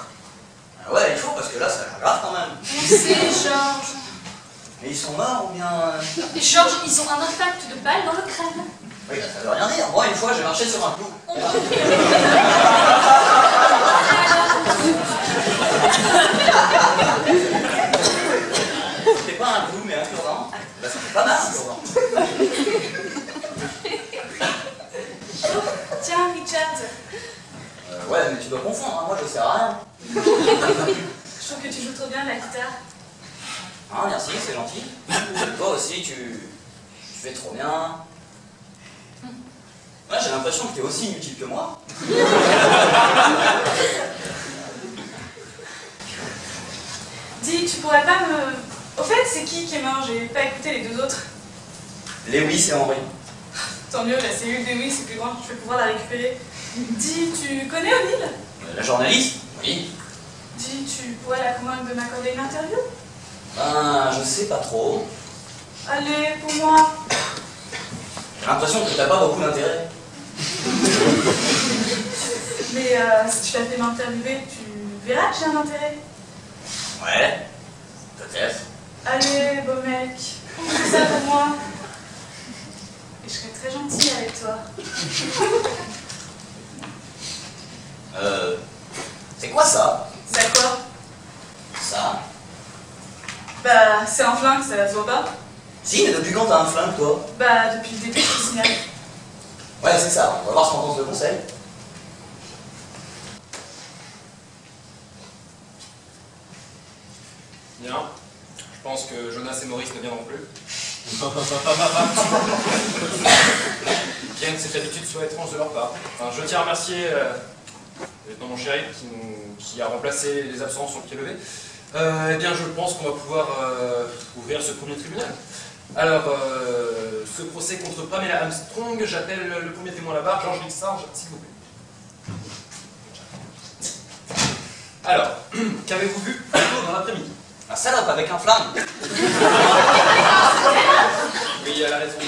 Ah ouais, il faut parce que là, ça a l'air grave quand même. On sait, Georges. Mais ils sont morts ou bien... Georges, ils ont un impact de balle dans le crâne. Oui, bah, ça veut rien dire. Moi, une fois, j'ai marché sur un clou. C'était pas un clou, mais un cure-dent. Bah, ça fait pas mal, un cure-dent. Tiens, Richard. Ouais, mais tu dois confondre, hein. Moi, je sais rien. Je trouve que tu joues trop bien la guitare. Ah, merci, c'est gentil. Toi aussi, tu fais trop bien. Ouais, j'ai l'impression que t'es aussi inutile que moi. Dis, tu pourrais pas me... Au fait, c'est qui est mort? J'ai pas écouté les deux autres. Lewis et Henry. Tant mieux, la cellule de Lewis est plus grande, je vais pouvoir la récupérer. Dis, tu connais O'Neill? La journaliste? Oui. Dis, tu pourrais la convaincre de m'accorder une interview? Ben, je sais pas trop. Allez, pour moi. J'ai l'impression que t'as pas beaucoup d'intérêt. Mais si tu la fais m'interviewer, tu verras que j'ai un intérêt. Ouais, peut-être. Allez, beau mec, fais ça pour moi. Et je serai très gentille avec toi. C'est quoi ça? C'est quoi? Ça? Bah, c'est un flingue, ça se voit pas? Si, mais depuis quand t'as un flingue, toi? Bah, depuis le début, je te signale. Ouais, c'est ça, on va voir ce qu'on pense de conseil. Bien. Je pense que Jonas et Maurice ne viendront plus. Bien que cette habitude soit étrange de leur part. Enfin, je tiens à remercier le lieutenant mon chéri qui a remplacé les absents sur le pied levé. Eh bien, je pense qu'on va pouvoir ouvrir ce premier tribunal. Alors, ce procès contre Pamela Armstrong, j'appelle le premier témoin à la barre, Georges Lixarge, s'il vous plaît. Alors, qu'avez-vous vu plus tôt dans l'après-midi? Un salope avec un flingue. Oui, elle a raison,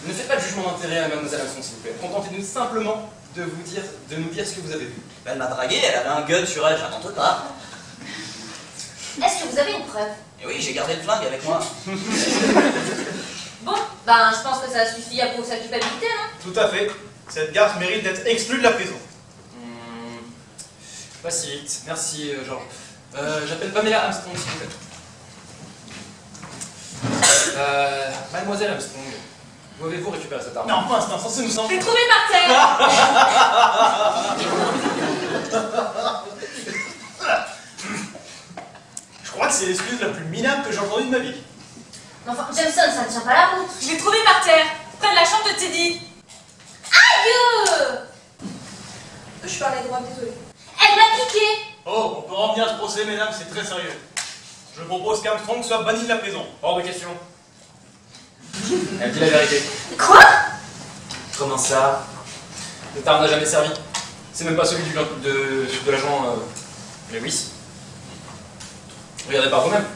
ne faites pas de jugement d'intérêt à mademoiselle Armstrong, s'il vous plaît. Contentez-nous simplement de nous dire ce que vous avez vu. Elle m'a dragué, elle avait un gun sur elle, j'invente pas. Est-ce que vous avez une preuve? Et oui, j'ai gardé le flingue avec moi. Bon, ben je pense que ça suffit à prouver sa culpabilité, non? Tout à fait. Cette garce mérite d'être exclue de la prison. Pas si vite. Merci, Georges. J'appelle Pamela Armstrong, s'il vous plaît. Mademoiselle Armstrong, où avez-vous récupéré cette arme? Non, pas un instant, ça nous semble. Je l'ai trouvé par terre. Je crois que c'est l'excuse la plus minable que j'ai entendue de ma vie. Mais enfin, Jameson, ça ne tient pas la route. Je l'ai trouvé par terre, près de la chambre de Teddy. Aïe! Je parlais droit, désolée. Elle m'a piqué. Oh, on peut revenir à ce procès, mesdames, c'est très sérieux. Je propose qu'Armstrong soit banni de la prison. Hors de question. Elle dit la vérité. Quoi? Comment ça? Cette arme n'a jamais servi. C'est même pas celui de l'agent Lewis. Regardez par vous-même.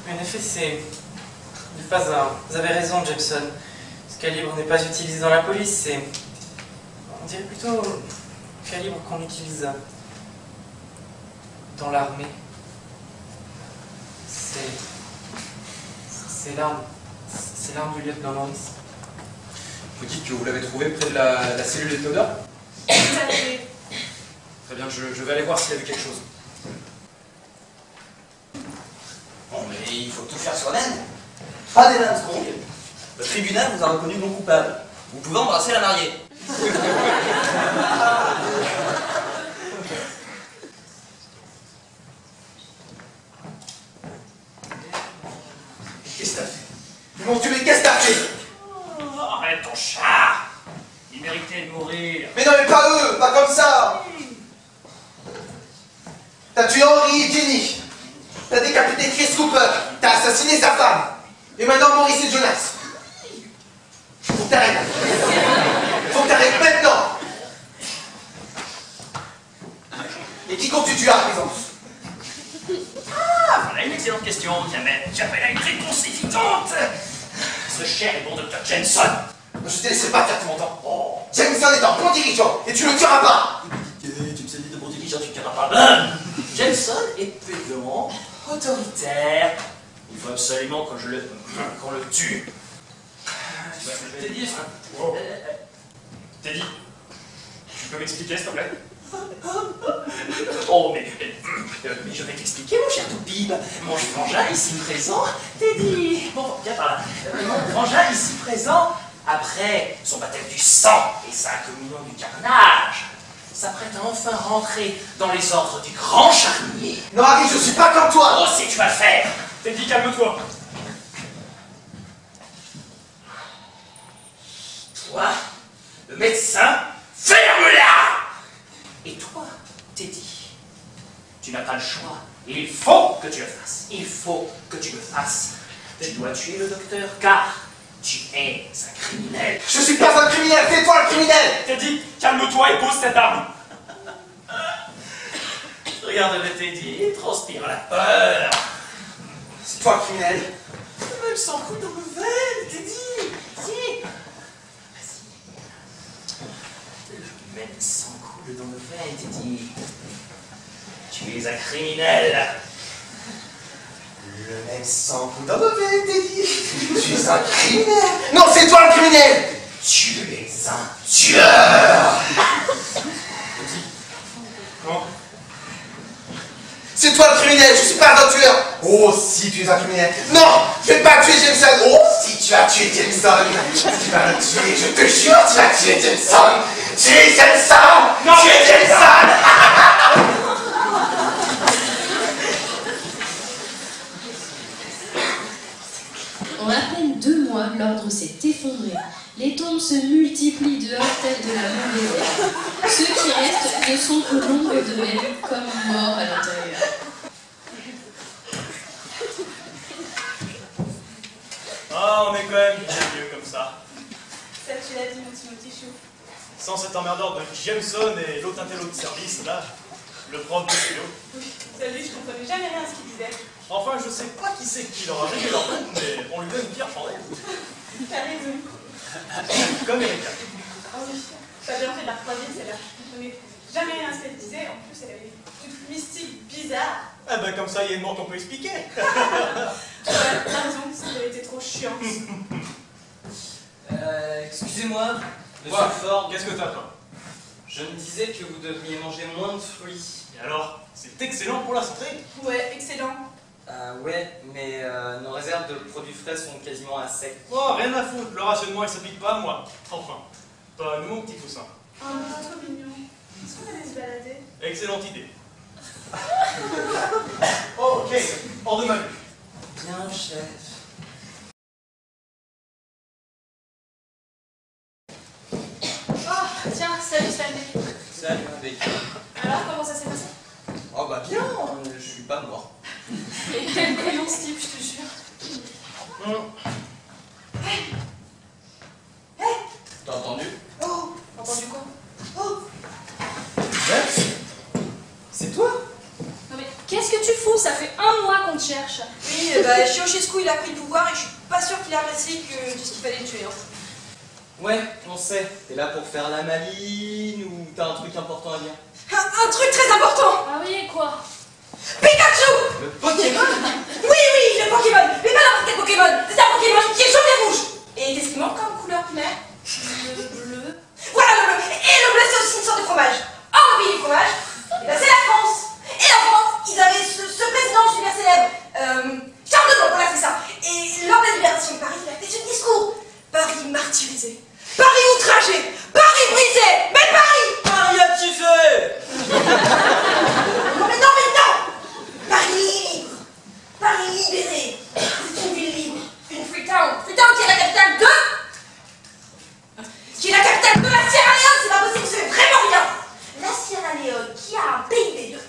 En effet, c'est pas un... Vous avez raison, Jameson. Ce calibre n'est pas utilisé dans la police, c'est... On dirait plutôt le calibre qu'on utilise dans l'armée. C'est l'arme. C'est l'arme du lieutenant Maurice. Vous dites que vous l'avez trouvé près de la cellule de Théodore? Très bien, je vais aller voir s'il y a vu quelque chose. Bon, mais il faut tout faire soi-même. Pas des Armstrong. Le tribunal vous a reconnu non coupable. Vous pouvez embrasser la mariée. Qu'est-ce que t'as fait? Ils m'ont tué, qu'est-ce que t'as fait? Arrête ton chat. Il méritait de mourir. Mais non, mais pas eux, pas comme ça. T'as tué Henry et Jenny. T'as décapité Chris Cooper. T'as assassiné sa femme. Et maintenant Maurice et Jonas. Faut que t'arrêtes. Faut que t'arrêtes maintenant. Et qui comptes-tu tuer à présent? Ah, voilà une excellente question. J'appelle à une réponse évidente. Ce cher et bon docteur Jameson. Je te laisserai pas faire tout mon temps. Oh. Jameson est un bon dirigeant et tu le tueras pas. Tu me sais de bon dirigeant, tu ne tueras pas. Jameson est pédant, autoritaire. Il faut absolument qu'on le tue. Teddy, Teddy, tu peux m'expliquer, s'il te plaît? Oh, mais je vais t'expliquer, mon cher Toupib. Mon frangin ici présent, Teddy. Bon, viens par là. Mon frangin ici présent, après son baptême du sang et sa communion du carnage, s'apprête à enfin rentrer dans les ordres du grand charnier. Non, Harry, je suis pas comme toi. Oh, si tu vas le faire. Teddy, calme-toi. Toi, le médecin, ferme-la. Et toi, Teddy, tu n'as pas le choix. Il faut que tu le fasses. Il faut que tu le fasses. Tu dois tuer le docteur car Tu es un criminel. Je suis pas un criminel, c'est toi le criminel. T'as dit, calme-toi et pose cette arme. Regarde le Teddy, il transpire la peur. C'est toi le criminel. Même sans coup dans le veine, Teddy. Vas-y. Le même sang coule dans le veine, Teddy. Tu es un criminel. Le même sang coule dans le veine, Teddy. Tu es un criminel. Non, c'est toi le criminel. Tu es un tueur. Non. C'est toi le criminel, je suis pas un tueur. Oh, si tu es un criminel. Non, je vais pas tuer Jameson. Oh, si tu as tué Jameson. Tu vas le tuer, je te jure, tu vas tuer Jameson. Tuer Jameson. Non, tuer Jameson. En à peine 2 mois, l'ordre s'est effondré. Les tombes se multiplient dehors telles de la mauvaise. Ceux qui restent ne sont que l'ombre d'eux-mêmes, comme morts à l'intérieur. Ah, on est quand même vieux comme ça. Ça, tu l'as dit, mon petit chou. Sans cet emmerdeur de Jameson et l'autre intello de service, là, le prof de philo. Oui, celui, je comprenais jamais rien à ce qu'il disait. Enfin, je sais pas qui c'est qui leur a réglé leur compte, mais on lui donne une pierre chandelle. T'as raison. Comme Erika. Oh oui, t'as bien fait de la croiser, celle-là. Je comprenais jamais rien à ce qu'elle disait. En plus, elle avait des trucs mystiques, bizarres. Ah ben comme ça, il y a une mort qu'on peut expliquer. Ouais, t'as raison, elle était trop chiante. Excusez-moi, monsieur Ouais. Ford. Qu'est-ce que t'as, toi? Je me disais que vous devriez manger moins de fruits. Et alors, c'est excellent pour la santé. Ouais, excellent. Ouais, mais nos réserves de produits frais sont quasiment à sec. Oh, rien à foutre, le rationnement il s'applique pas à moi. Enfin, pas à nous, mon petit poussin. Oh, trop mignon. Est-ce qu'on allait se balader? Excellente idée. Oh, ok, hors de ma vue. Bien, chef. Oh, tiens, salut Stanley. Salut, avec. Alors, comment ça s'est passé? Oh bah bien, je suis pas mort. Et quel couillon ce type, je te jure. T'as entendu? Oh, entendu quoi? Oh, Max? C'est toi? Non mais qu'est-ce que tu fous? Ça fait 1 mois qu'on te cherche. Oui, bah, Ceausescu, il a pris le pouvoir et je suis pas sûre qu'il a apprécié que tout ce qu'il fallait tuer. Hein. Ouais, on sait. T'es là pour faire la maline ou t'as un truc important à dire? Un truc très important! Ah oui, quoi? Pikachu! Le Pokémon? Oui, le Pokémon! Mais pas n'importe quel Pokémon! C'est un Pokémon qui est jaune et rouge! Et qu'est-ce qui manque comme couleur primaire? Le bleu. Voilà le bleu! Et le bleu, c'est aussi une sorte de fromage! En pays du fromage, et ben c'est la France! Et en France, ils avaient ce président super célèbre, Charles de Gaulle, voilà, c'est ça! Et lors de la libération de Paris, il a fait ce discours. Paris martyrisé, Paris outragé, Paris brisé, mais Paris! Paris a kiffé! Non mais non! Paris libre! Paris libéré! C'est une ville libre! Une Freetown! Freetown qui est la capitale de... Qui est la capitale de la Sierra Leone! C'est pas possible, c'est vraiment rien! La Sierra Leone qui a un PIB de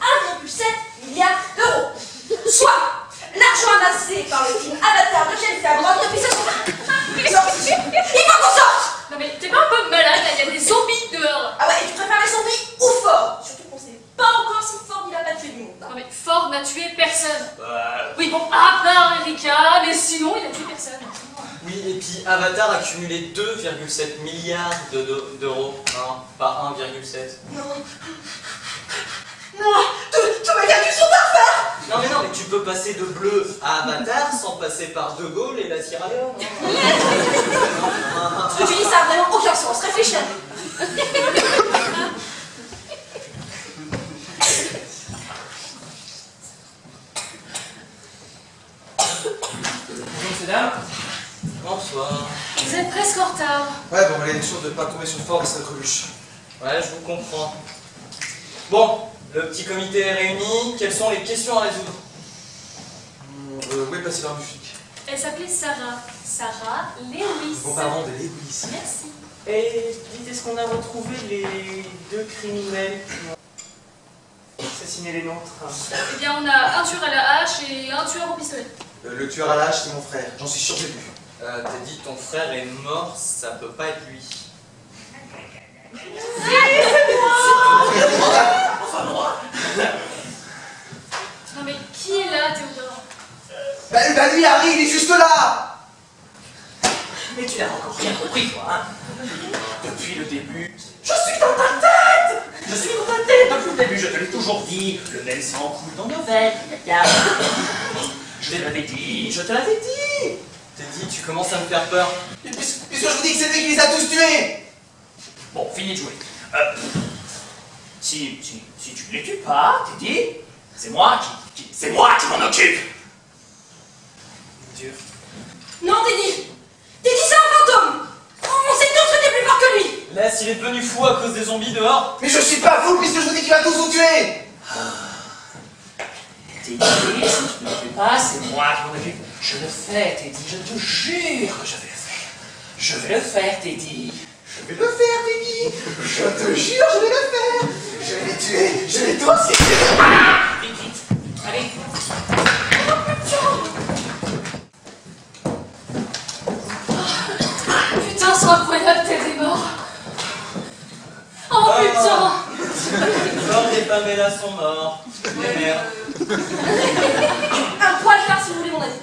1,7 milliard d'euros! Soit l'argent amassé par le film Avatar de James Cameron depuis ce soir! Il faut qu'on sorte! Non mais t'es pas un peu malade là? Il y a des zombies dehors. Ah ouais, et tu préfères les zombies ou Ford? Surtout qu'on sait pas encore si Ford il a pas tué du monde. Non mais Ford n'a tué personne. Bah, Oui bon, à part Erika, mais sinon il a tué personne. Oui, et puis Avatar a cumulé 2,7 milliards d'euros. Hein, pas 1,7. Non. Non, tous mes calculs sont parfaits! Non mais tu peux passer de bleu à Avatar sans passer par De Gaulle et la Sierra Leone. Ce que tu dis, ça a vraiment aucun sens. Réfléchis. Bonjour mesdames. Bonsoir. Vous êtes presque en retard. Ouais, bon, elle est sûre de pas tomber sur Ford et sa cruche. Ouais, je vous comprends. Bon, le petit comité est réuni. Quelles sont les questions à résoudre? Où est passé l'arme du flic? Elle s'appelait Sarah. Sarah Lewis. Bon, pardon, de Lewis. Merci. Et dites, est-ce qu'on a retrouvé les 2 criminels qui ont assassiné les nôtres? Eh bien on a un tueur à la hache et un tueur au pistolet. Le tueur à la hache, c'est mon frère. J'en suis sûr que j'ai vu. Teddy, ton frère est mort, ça peut pas être lui. Enfin, moi. Non mais qui est là, Théodore? Bah lui, Harry, il est juste là. Mais tu n'as encore rien compris, toi, hein? Depuis le début, je suis dans ta tête! Je suis dans ta tête depuis le début, je te l'ai toujours dit. Le même sang coule dans nos veines. Regarde. Je te l'avais dit, je te l'avais dit. Teddy, tu commences à me faire peur. Puisque je vous dis que c'est lui qui les a tous tués. Bon, fini de jouer. Si tu ne les tues pas, Teddy, c'est moi qui m'en occupe. Dieu. Non, Teddy! Teddy, c'est un fantôme! On sait tous que t'es plus fort que lui! Laisse, il est devenu fou à cause des zombies dehors. Mais je suis pas fou puisque je vous dis qu'il va tous vous tuer. Teddy, si tu ne le fais pas, c'est moi qui m'en occupe. Je le fais, Teddy, je te jure que je vais le faire. Je vais le faire, Teddy. Je vais le faire, Teddy. Je te jure, je vais le faire. Je vais les tuer, je vais tous les tuer. Vite, vite. Allez. Putain, c'est incroyable, Ted est mort. Oh putain. George et Pamela sont morts. Les mères. Un poil car si vous voulez mon avis.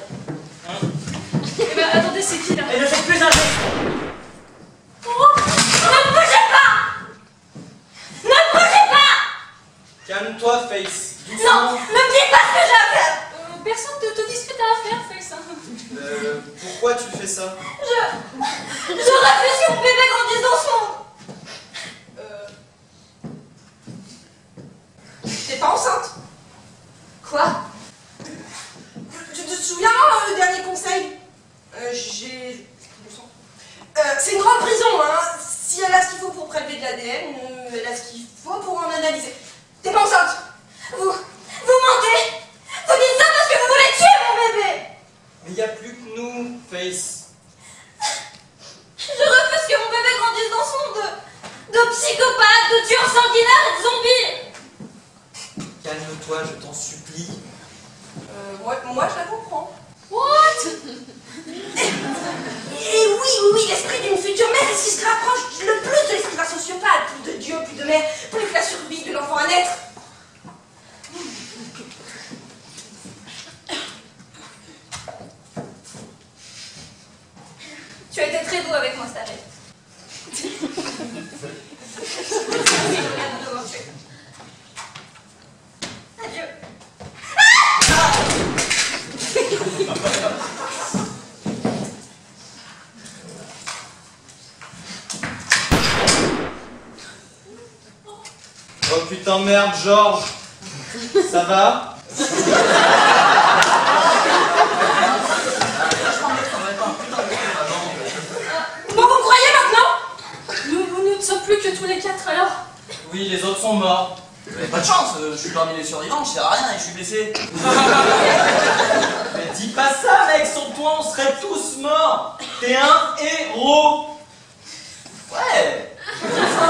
Eh ben attendez, c'est qui là? Et ne faites plus un geste. Oh, ne bougez pas! Ne bougez pas! Calme-toi, Face. Non, ne me dites pas ce que j'ai à faire! Personne ne te dit ce que t'as à faire, Face. Pourquoi tu fais ça? Je refuse que mon bébé grandisse dans ce monde! T'es pas enceinte? Quoi? Tu te souviens, le dernier conseil? C'est une grande prison, hein. Si elle a ce qu'il faut pour prélever de l'ADN, elle a ce qu'il faut pour en analyser. T'es pas enceinte? Vous mentez! Vous dites ça parce que vous voulez tuer mon bébé! Mais y a plus que nous, Face. Je refuse que mon bébé grandisse dans ce monde de psychopathes, de tueurs sanguinaires et de zombies! Calme-toi, je t'en supplie. Moi je la comprends. What? Et oui, l'esprit d'une future mère est ce qui se rapproche le plus de l'esprit d'un sociopathe. Plus de Dieu, plus de mère, plus que la survie de l'enfant à naître. Tu as été très doux avec moi, Starlet. Adieu. Oh putain merde, George. Ça va? Bon, vous me croyez maintenant? Nous ne sommes plus que tous les quatre alors. Oui, les autres sont morts. Vous avez pas de chance, je suis parmi les survivants, je sers à rien et je suis blessé. Mais dis pas ça, mec, sans toi on serait tous morts. T'es un héros. Ouais. Il faut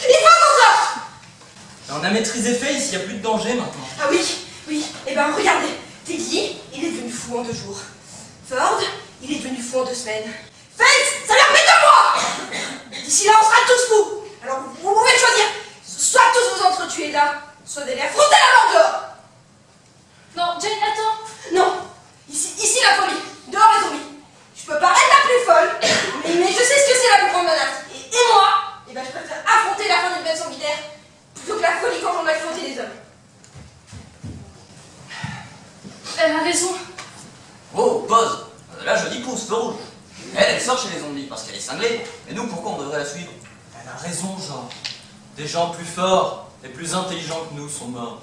qu'on sorte! On a maîtrisé Face, y a plus de danger maintenant. Ah oui, eh ben regardez, Teddy, il est devenu fou en 2 jours. Ford, il est devenu fou en 2 semaines. Faith, ça leur met 2 mois! D'ici là, on sera tous fous! Alors vous pouvez choisir, soit tous vous entretuer là, soit d'aller affronter la mort dehors! Non, Jane, attends. Non, ici la folie, dehors les zombies. Je peux paraître la plus folle, mais je sais ce que c'est la plus grande menace. Et moi, eh ben, je préfère affronter la fin d'une bête sanguinaire plutôt que la folie quand j'en ai affronté des hommes. Elle a raison. Oh, pause. Là, je dis pouce, feu rouge. Elle sort chez les zombies parce qu'elle est cinglée. Et nous, pourquoi on devrait la suivre? Elle a raison, genre. Des gens plus forts et plus intelligents que nous sont morts.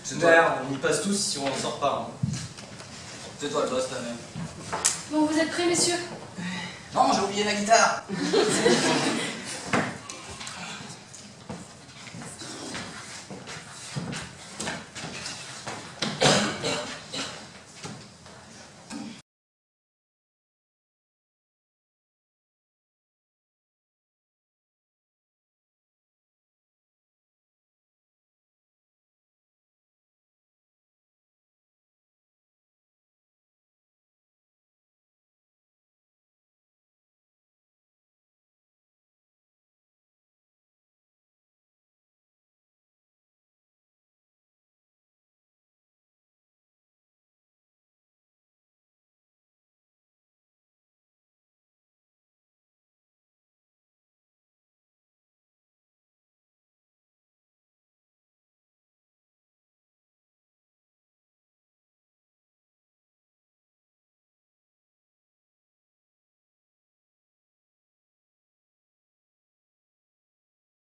C'est toi. Merde, on y passe tous si on en sort pas. Hein. C'est toi le boss, ta même. Bon, vous êtes prêts, messieurs? Non, j'ai oublié ma guitare.